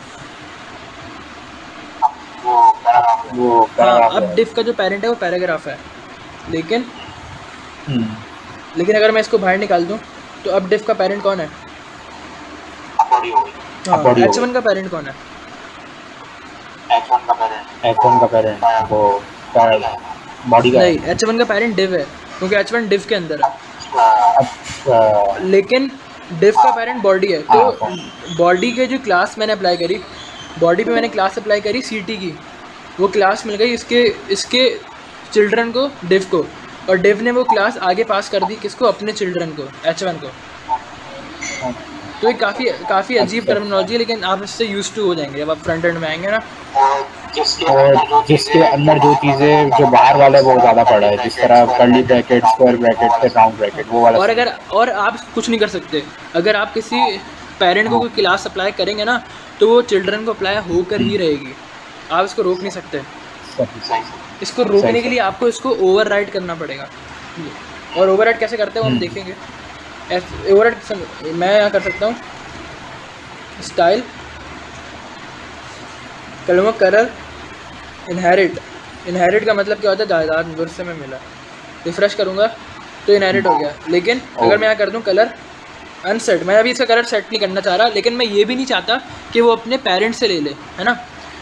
वो हाँ, अब डिफ का जो पेरेंट है वो पैराग्राफ है, लेकिन अगर मैं इसको बाहर निकाल दूं तो अब डिफ का पेरेंट कौन है? हाँ, H1 का पेरेंट कौन है? H1 का पेरेंट वो बॉडी का नहीं, H1 का पेरेंट डिव है, क्योंकि H1 डिव के अंदर है। लेकिन डिफ का पेरेंट बॉडी है, तो बॉडी के जो क्लास मैंने अप्लाई करी, बॉडी पे मैंने क्लास अप्लाई करी CT की, वो क्लास मिल गई इसके चिल्ड्रन को, डिफ को, और डिफ ने वो क्लास आगे पास कर दी किसको? अपने चिल्ड्रन को, H1 को। तो ये काफ़ी अजीब टर्मिनोलॉजी है, लेकिन आप इससे यूज्ड टू हो जाएंगे जब आप फ्रंट एंड में आएंगे ना। और जिसके अंदर जो चीज़ें जो बाहर वाला वो ज़्यादा पड़ा है, जिस तरह curly bracket, square bracket, round bracket, वो वाला। और आप कुछ नहीं कर सकते। अगर आप किसी पेरेंट को कोई क्लास अप्लाई करेंगे ना, तो वो चिल्ड्रन को अप्लाई होकर ही रहेगी, आप इसको रोक नहीं सकते। इसको रोकने के लिए आपको इसको ओवरराइड करना पड़ेगा। और ओवरराइड कैसे करते हैं वो हम देखेंगे। ओवरराइड मैं यहाँ कर सकता हूँ स्टाइल, कलमा कलर, इनहेरिट का मतलब क्या होता है जायदाद मुझ से में मिला। रिफ्रेश करूँगा तो इनहेरिट हो गया। लेकिन अगर मैं यहाँ कर दूँ कलर अनसेट, मैं अभी इसका कलर सेट नहीं करना चाह रहा, लेकिन मैं ये भी नहीं चाहता कि वो अपने पेरेंट से ले ले, है ना।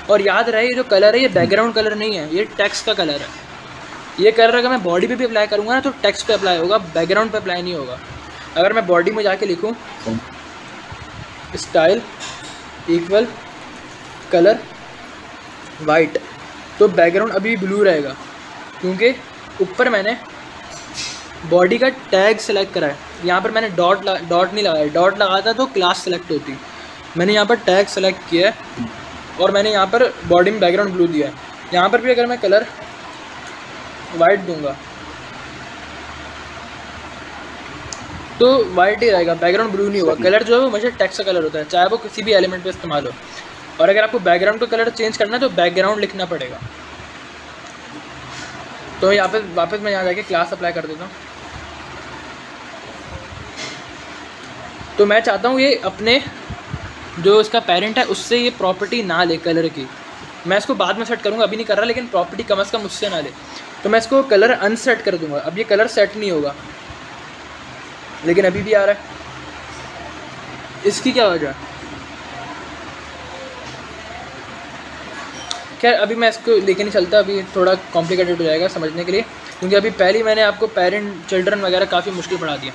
और याद रहे ये जो कलर है ये बैकग्राउंड कलर नहीं है, ये टेक्स्ट का कलर है। ये कलर अगर मैं बॉडी पे भी अप्लाई करूँगा ना तो टेक्स्ट पे अप्लाई होगा, बैकग्राउंड पे अप्लाई नहीं होगा। अगर मैं बॉडी में जाके लिखूँ स्टाइल इक्वल कलर वाइट, तो बैकग्राउंड अभी ब्लू रहेगा, क्योंकि ऊपर मैंने बॉडी का टैग सेलेक्ट करा है। यहाँ पर मैंने डॉट नहीं लगाया, डॉट लगाता तो क्लास सेलेक्ट होती। मैंने यहाँ पर टैग सेलेक्ट किया है और मैंने यहाँ पर बॉडी में बैकग्राउंड ब्लू दिया है। यहाँ पर भी अगर मैं कलर वाइट दूंगा तो वाइट ही रहेगा, बैकग्राउंड ब्लू नहीं होगा। कलर जो है वो हमेशा टेक्स्ट का कलर होता है, चाहे वो किसी भी एलिमेंट पे इस्तेमाल हो। और अगर आपको बैकग्राउंड का कलर चेंज करना है तो बैकग्राउंड लिखना पड़ेगा। तो यहाँ पे वापस मैं यहाँ जाके क्लास अप्लाई कर देता हूँ। तो मैं चाहता हूँ ये अपने जो इसका पेरेंट है उससे ये प्रॉपर्टी ना ले कलर की। मैं इसको बाद में सेट करूँगा, अभी नहीं कर रहा, लेकिन प्रॉपर्टी कम से कम उससे ना ले। तो मैं इसको कलर अनसेट कर दूँगा। अब ये कलर सेट नहीं होगा, लेकिन अभी भी आ रहा है। इसकी क्या वजह है? खैर अभी मैं इसको लेके नहीं चलता, अभी थोड़ा कॉम्प्लिकेटेड हो जाएगा समझने के लिए, क्योंकि अभी पहले ही मैंने आपको पेरेंट चिल्ड्रन वगैरह काफ़ी मुश्किल पढ़ा दिया।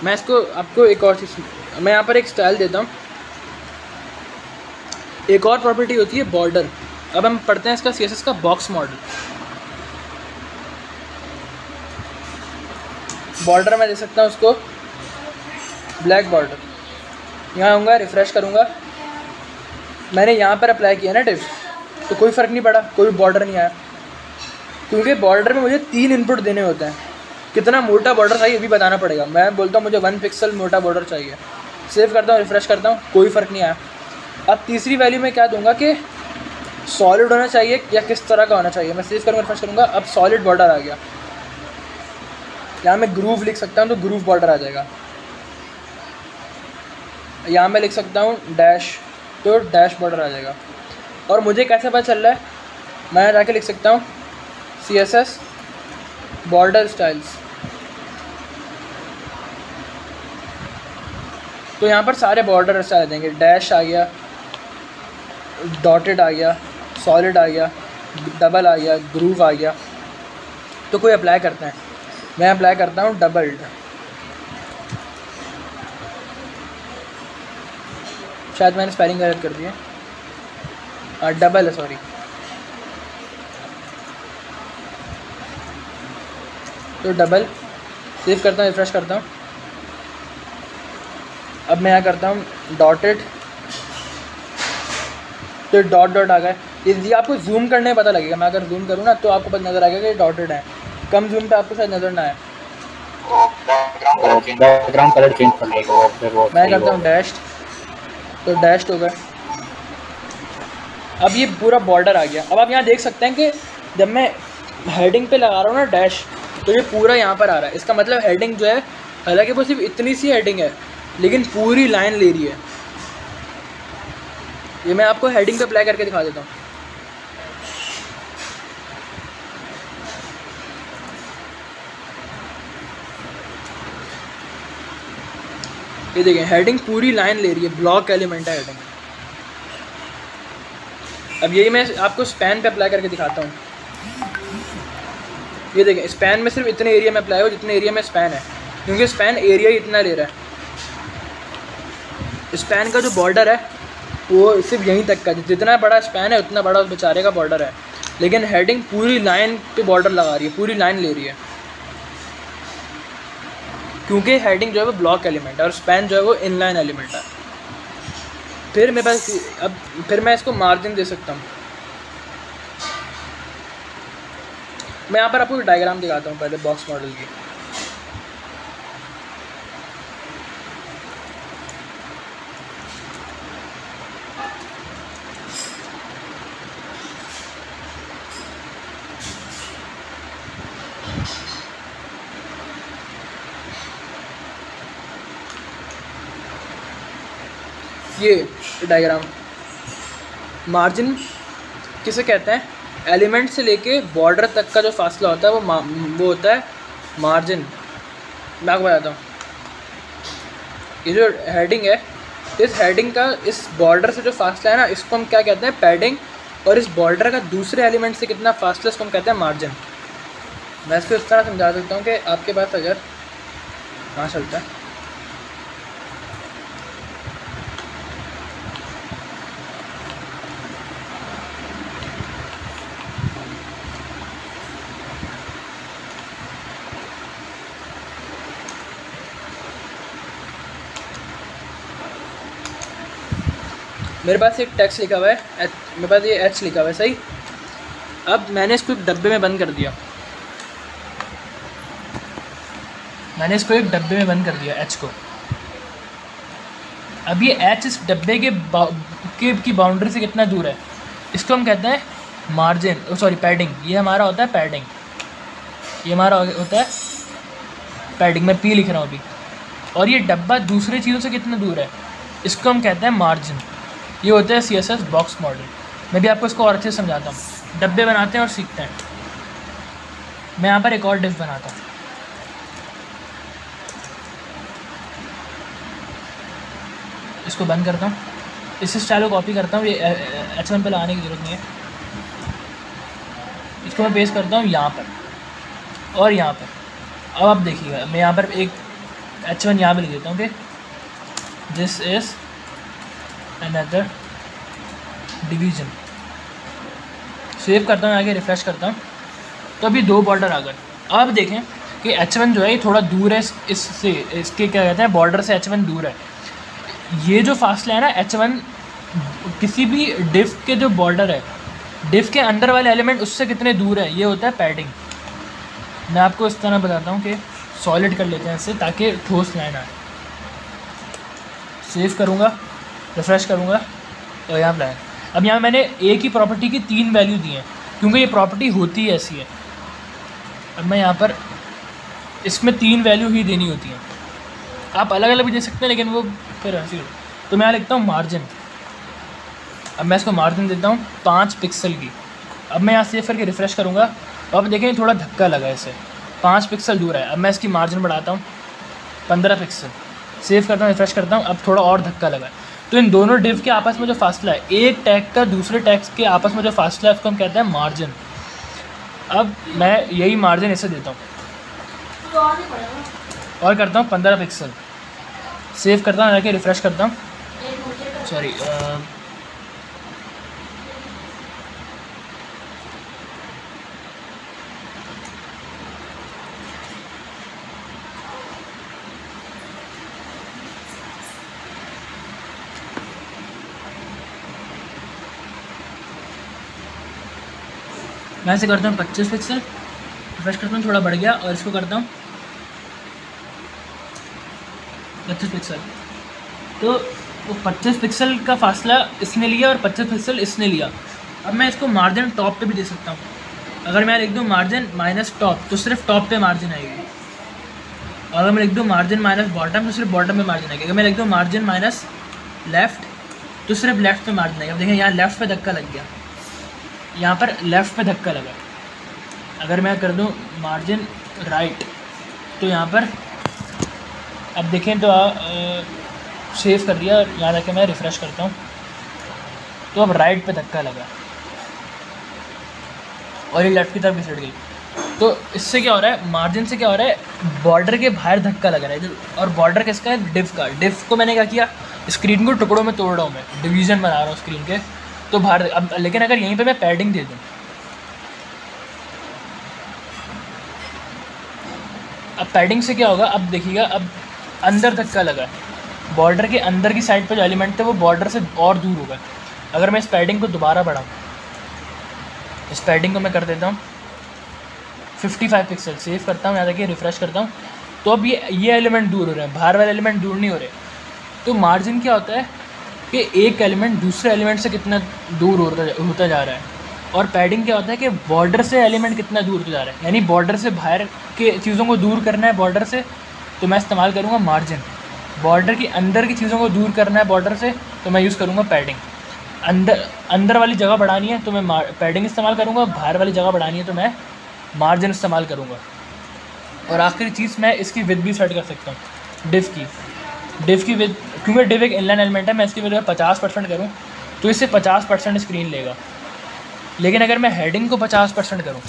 मैं इसको आपको एक और चीज़, मैं यहाँ पर एक स्टाइल देता हूँ। एक और प्रॉपर्टी होती है बॉर्डर। अब हम पढ़ते हैं इसका CSS का बॉक्स मॉडल। बॉर्डर मैं दे सकता हूँ उसको ब्लैक बॉर्डर। यहाँ आऊँगा, रिफ़्रेश करूँगा, मैंने यहाँ पर अप्लाई किया ना डिव, तो कोई फ़र्क नहीं पड़ा, कोई बॉर्डर नहीं आया, क्योंकि बॉर्डर में मुझे 3 इनपुट देने होते हैं। कितना मोटा बॉर्डर चाहिए अभी बताना पड़ेगा। मैं बोलता हूँ मुझे 1 पिक्सल मोटा बॉर्डर चाहिए, सेव करता हूँ, रिफ़्रेश करता हूँ, कोई फ़र्क नहीं आया। अब तीसरी वैल्यू में क्या दूंगा कि सॉलिड होना चाहिए या किस तरह का होना चाहिए। मैं सेव करूँगा, रिफ़्रेश करूँगा, अब सॉलिड बॉर्डर आ गया। यहाँ मैं ग्रूव लिख सकता हूँ तो ग्रूव बॉर्डर आ जाएगा। यहाँ मैं लिख सकता हूँ डैश, तो डैश बॉर्डर आ जाएगा। और मुझे कैसे पता चल रहा है, मैं जाके लिख सकता हूँ CSS बॉर्डर स्टाइल्स। तो यहाँ पर सारे बॉर्डर स्टाइल आ जाएंगे। डैश आ गया, डॉटेड आ गया, सॉलिड आ गया, डबल आ गया, ग्रूव आ गया। तो कोई अप्लाई करता है, मैं अप्लाई करता हूँ डबल्ड। शायद मैंने स्पेलिंग गलत कर दिया, डबल है, सॉरी। तो डबल सेव करता हूँ, रिफ्रेश करता हूँ। अब मैं यहाँ करता हूँ डॉटेड, तो डॉट डॉट आ गए। ये आपको जूम करने में पता लगेगा। मैं अगर जूम करूँ ना तो आपको पता नज़र आएगा कि डॉटेड है। कम जूम पे आपको शायद नज़र ना आए। बैकग्राउंड कलर चेंज कर लेगा फिर वो। मैं करता हूँ डैश, तो डैश हो गए। अब ये पूरा बॉर्डर आ गया। अब आप यहाँ देख सकते हैं कि जब मैं हेडिंग पे लगा रहा हूँ ना डैश, तो ये पूरा यहाँ पर आ रहा है। इसका मतलब हेडिंग जो है, हालांकि वो सिर्फ इतनी सी हेडिंग है, लेकिन पूरी लाइन ले रही है। ये मैं आपको हेडिंग पे अप्लाई करके दिखा देता हूँ। ये देखें, हेडिंग पूरी लाइन ले रही है, ब्लॉक एलिमेंट है हेडिंग। अब यही मैं आपको स्पैन पे अप्लाई करके दिखाता हूँ। ये देखें, स्पैन में सिर्फ इतने एरिया में अप्लाई हो जितने एरिया में स्पैन है, क्योंकि स्पैन एरिया ही इतना ले रहा है। स्पैन का जो बॉर्डर है वो सिर्फ यहीं तक का, जितना बड़ा स्पैन है उतना बड़ा उस बेचारे का बॉर्डर है, लेकिन हेडिंग पूरी लाइन पे बॉर्डर लगा रही है, पूरी लाइन ले रही है, क्योंकि हेडिंग जो है वो ब्लॉक एलिमेंट है और स्पैन जो है वो इनलाइन एलिमेंट है। फिर मेरे पास अब फिर मैं इसको मार्जिन दे सकता हूँ। मैं यहाँ पर आपको डायग्राम दिखाता हूँ पहले बॉक्स मॉडल की। ये डायग्राम, मार्जिन किसे कहते हैं? एलिमेंट से लेके बॉर्डर तक का जो फासला होता है वो होता है मार्जिन। मैं आपको बताता हूँ, ये जो हेडिंग है, इस हेडिंग का इस बॉर्डर से जो फासला है ना, इसको हम क्या कहते हैं? पैडिंग। और इस बॉर्डर का दूसरे एलिमेंट से कितना फासला, इसको हम कहते हैं मार्जिन। मैं इसको इस तरह समझा सकता हूँ कि आपके पास अगर कहाँ चलता है, मेरे पास एक टेक्स्ट लिखा हुआ है, मेरे पास ये एच लिखा हुआ है, सही। अब मैंने इसको एक डब्बे में बंद कर दिया, मैंने इसको एक डब्बे में बंद कर दिया एच को। अब ये एच इस डब्बे की बाउंड्री से कितना दूर है, इसको हम कहते हैं मार्जिन, सॉरी पैडिंग। ये हमारा होता है पैडिंग, ये हमारा होता है पैडिंग। मैं पी लिख रहा हूँ अभी। और ये डब्बा दूसरी चीज़ों से कितना दूर है, इसको हम कहते हैं मार्जिन। ये होता है CSS बॉक्स मॉडल। मैं भी आपको इसको और अच्छे से समझाता हूँ। डब्बे बनाते हैं और सीखते हैं। मैं यहाँ पर एक और डिफ बनाता हूँ, इसको बंद करता हूँ, इस स्टाइल को कॉपी करता हूँ। ये H1 पे लगाने की ज़रूरत नहीं है। इसको मैं पेस्ट करता हूँ यहाँ पर और यहाँ पर। अब आप देखिएगा, मैं यहाँ पर एक H1 यहाँ पर लिख देता हूँ कि this is another division. Save करता हूँ, आगे रिफ़्रेश करता हूँ, तो अभी 2 बॉर्डर आ गए। अब देखें कि H1 जो है ये थोड़ा दूर है इससे, इसके क्या कहते हैं, बॉर्डर से H1 दूर है। ये जो फासला है ना H1, किसी भी डिफ के जो बॉर्डर है, डिफ के अंदर वाले एलिमेंट उससे कितने दूर है, ये होता है पैडिंग। मैं आपको इस तरह बताता हूँ कि सॉलिड कर लेते हैं इससे, ताकि ठोस लाइन आए। सेव करूँगा, रिफ़्रेश करूँगा और यहाँ लाइन। अब यहाँ मैंने ए की प्रॉपर्टी की 3 वैल्यू दी हैं, क्योंकि ये प्रॉपर्टी होती है ऐसी है। अब मैं यहाँ पर इसमें 3 वैल्यू ही देनी होती हैं। आप अलग अलग भी दे सकते हैं, लेकिन वो फिर ऐसी। तो मैं यहाँ लिखता हूँ मार्जिन। अब मैं इसको मार्जिन देता हूँ 5 पिक्सल की। अब मैं यहाँ सेव करके रिफ़्रेश करूँगा, अब देखें थोड़ा धक्का लगा इसे, 5 पिक्सल दूर है। अब मैं इसकी मार्जिन बढ़ाता हूँ 15 पिक्सल। सेव करता हूँ, रिफ़्रेश करता हूँ, अब थोड़ा और धक्का लगा। तो इन दोनों डिव के आपस में जो फासला है, एक टैग का दूसरे टैग के आपस में जो फासला है, उसको हम कहते हैं मार्जिन। अब मैं यही मार्जिन इसे देता हूँ और करता हूँ 15 पिक्सल। सेव करता हूँ, जाके रिफ़्रेश करता हूँ, सॉरी मैं ऐसे करता हूँ 25 पिक्सल। रिफ्रेश करता हूँ, थोड़ा बढ़ गया, और इसको करता हूँ 25 पिक्सल। तो वो 25 पिक्सल का फासला इसने लिया और 25 पिक्सल इसने लिया। अब मैं इसको मार्जिन टॉप पे भी दे सकता हूँ। अगर मैं लिख दूँ मार्जिन माइनस टॉप, तो सिर्फ टॉप पे मार्जिन आएगी। और अगर मैं लिख दूँ मार्जिन माइनस बॉटम, तो सिर्फ बॉटम पे मार्जिन आएगी। अगर मैं लिख दूँ मार्जिन माइनस लेफ़्ट, तो सिर्फ लेफ़्ट पे मार्जिन आएगा। अब देखें यहाँ लेफ़्ट पे धक्का लग गया, यहाँ पर लेफ़्ट पे धक्का लगा। अगर मैं कर दूँ मार्जिन राइट, तो यहाँ पर अब देखें तो सेव कर दिया, और यहाँ जाके मैं रिफ़्रेश करता हूँ, तो अब राइट पे धक्का लगा और ये लेफ़्ट की तरफ घिसट गई। तो इससे क्या हो रहा है, मार्जिन से क्या हो रहा है, बॉर्डर के बाहर धक्का लग रहा है। और बॉर्डर किसका है, डिव का। डिव को मैंने क्या किया, स्क्रीन को टुकड़ों में तोड़ रहा हूँ, मैं डिवीज़न बना रहा हूँ स्क्रीन के, तो बाहर। अब लेकिन अगर यहीं पे मैं पैडिंग दे दूँ, अब पैडिंग से क्या होगा, अब देखिएगा, अब अंदर धक्का लगा, बॉर्डर के अंदर की साइड पे जो एलिमेंट थे वो बॉर्डर से और दूर होगा। अगर मैं इस पैडिंग को दोबारा बढ़ाऊँ, इस पैडिंग को मैं कर देता हूँ 55 पिक्सल। सेव करता हूँ, यहाँ देखिए रिफ़्रेश करता हूँ, तो अब ये एलिमेंट दूर हो रहे हैं, बाहर वाले एलिमेंट दूर नहीं हो रहे। तो मार्जिन क्या होता है कि एक एलिमेंट दूसरे एलिमेंट से कितना दूर होता जा रहा है, और पैडिंग क्या होता है कि बॉर्डर से एलिमेंट कितना दूर होता जा रहा है, यानी बॉर्डर से बाहर के चीज़ों को दूर करना है बॉर्डर से, तो मैं इस्तेमाल करूँगा मार्जिन। बॉर्डर की अंदर की चीज़ों को दूर करना है बॉर्डर से, तो मैं यूज़ करूँगा पैडिंग। अंदर वाली जगह बढ़ानी है तो मैं पैडिंग इस्तेमाल करूँगा, बाहर वाली जगह बढ़ानी है तो मैं मार्जिन इस्तेमाल करूँगा। और आखिरी चीज़, मैं इसकी विड्थ भी सेट कर सकता हूँ, डिव की विड्थ, क्योंकि डिव एक इनलाइन एलिमेंट है, मैं इसकी विड्थ 50% करूँ तो इससे 50% स्क्रीन लेगा। लेकिन अगर मैं हेडिंग को 50% करूँ,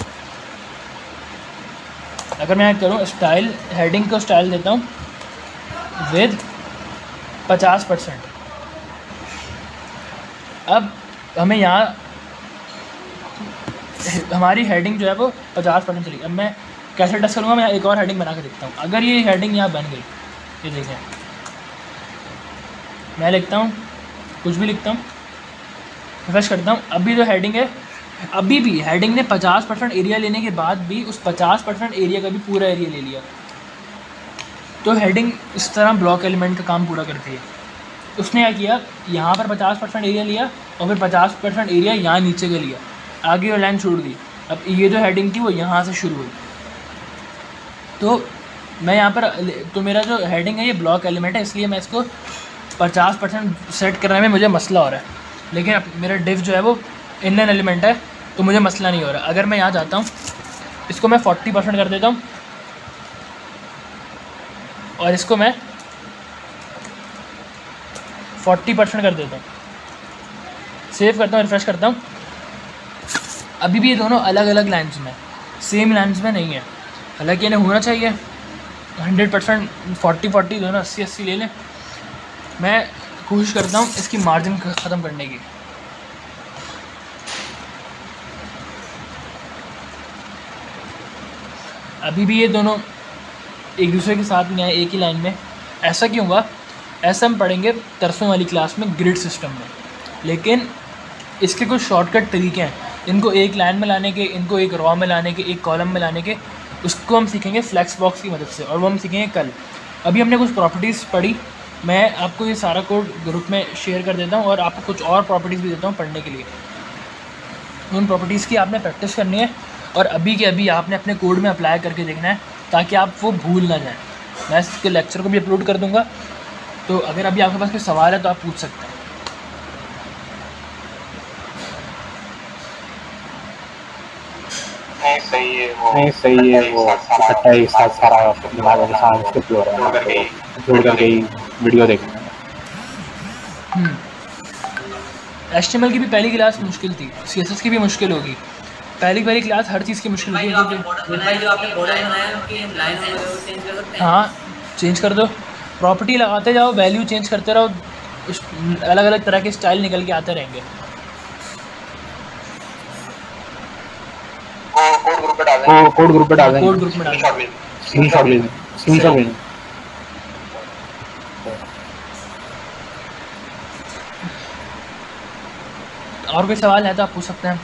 अगर मैं करूँ स्टाइल, हेडिंग को स्टाइल देता हूँ विद 50%, अब हमें यहाँ हमारी हेडिंग जो है वो 50% चली। अब मैं कैसे टेस्ट करूँगा, मैं एक और हेडिंग बना के देखता हूँ। अगर ये हेडिंग यहाँ बन गई, ये देखें, मैं लिखता हूँ, कुछ भी लिखता हूँ, रिफ्रेश करता हूँ, अभी जो हेडिंग है, अभी भी हेडिंग ने 50% एरिया लेने के बाद भी उस 50% एरिया का भी पूरा एरिया ले लिया। तो हेडिंग इस तरह ब्लॉक एलिमेंट का काम पूरा करती है। उसने क्या किया, यहाँ पर 50% एरिया लिया और फिर 50% एरिया यहाँ नीचे का लिया, आगे वो लाइन छोड़ दी। अब ये जो हेडिंग थी वो यहाँ से शुरू हुई। तो मैं यहाँ पर, तो मेरा जो हेडिंग है ये ब्लॉक एलिमेंट है, इसलिए मैं इसको 50% सेट करने में मुझे मसला हो रहा है। लेकिन अब मेरा डिव जो है वो इनलाइन एलिमेंट है तो मुझे मसला नहीं हो रहा। अगर मैं यहाँ जाता हूँ, इसको मैं 40% कर देता हूँ और इसको मैं 40% कर देता हूँ, सेव करता हूँ, रिफ्रेश करता हूँ। अभी भी ये दोनों अलग अलग लाइन्स में, सेम लाइन्स में नहीं है। हालांकि इन्हें होना चाहिए 100%, 40-40 दोनों 80-80 ले लें। मैं कोशिश करता हूँ इसकी मार्जिन ख़त्म करने की। अभी भी ये दोनों एक दूसरे के साथ नहीं आए, एक ही लाइन में। ऐसा क्यों हुआ? ऐसा हम पढ़ेंगे तरसों वाली क्लास में, ग्रिड सिस्टम में। लेकिन इसके कुछ शॉर्टकट तरीके हैं, इनको एक लाइन में लाने के, इनको एक रॉ में लाने के, एक कॉलम में लाने के। उसको हम सीखेंगे फ्लेक्स बॉक्स की मदद से, और वो हम सीखेंगे कल। अभी हमने कुछ प्रॉपर्टीज़ पढ़ी, मैं आपको ये सारा कोड ग्रुप में शेयर कर देता हूँ और आपको कुछ और प्रॉपर्टीज़ भी देता हूँ पढ़ने के लिए। उन प्रॉपर्टीज़ की आपने प्रैक्टिस करनी है और अभी के अभी आपने अपने कोड में अप्लाई करके देखना है, ताकि आप वो भूल ना जाएं। मैं इसके लेक्चर को भी अपलोड कर दूँगा, तो अगर अभी आपके पास कोई सवाल है तो आप पूछ सकते हैं। नहीं सही है वो इकट्ठा एक साथ सारा दिमाग के साथ स्किप हो रहा है, छोड़ करके ही वीडियो देखना। HTML की भी पहली क्लास मुश्किल थी, CSS की भी मुश्किल होगी। पहली क्लास हर चीज़ की मुश्किल होगी। हाँ, चेंज कर दो, प्रॉपर्टी लगाते जाओ, वैल्यू चेंज करते रहो, अलग अलग तरह के स्टाइल निकल के आते रहेंगे। कोड ग्रुप पे डाल देंगे, कोड ग्रुप में डाल देंगे, स्क्रीनशॉट ले लें, स्क्रीनशॉट ले लें। और कोई सवाल है तो आप पूछ सकते हैं।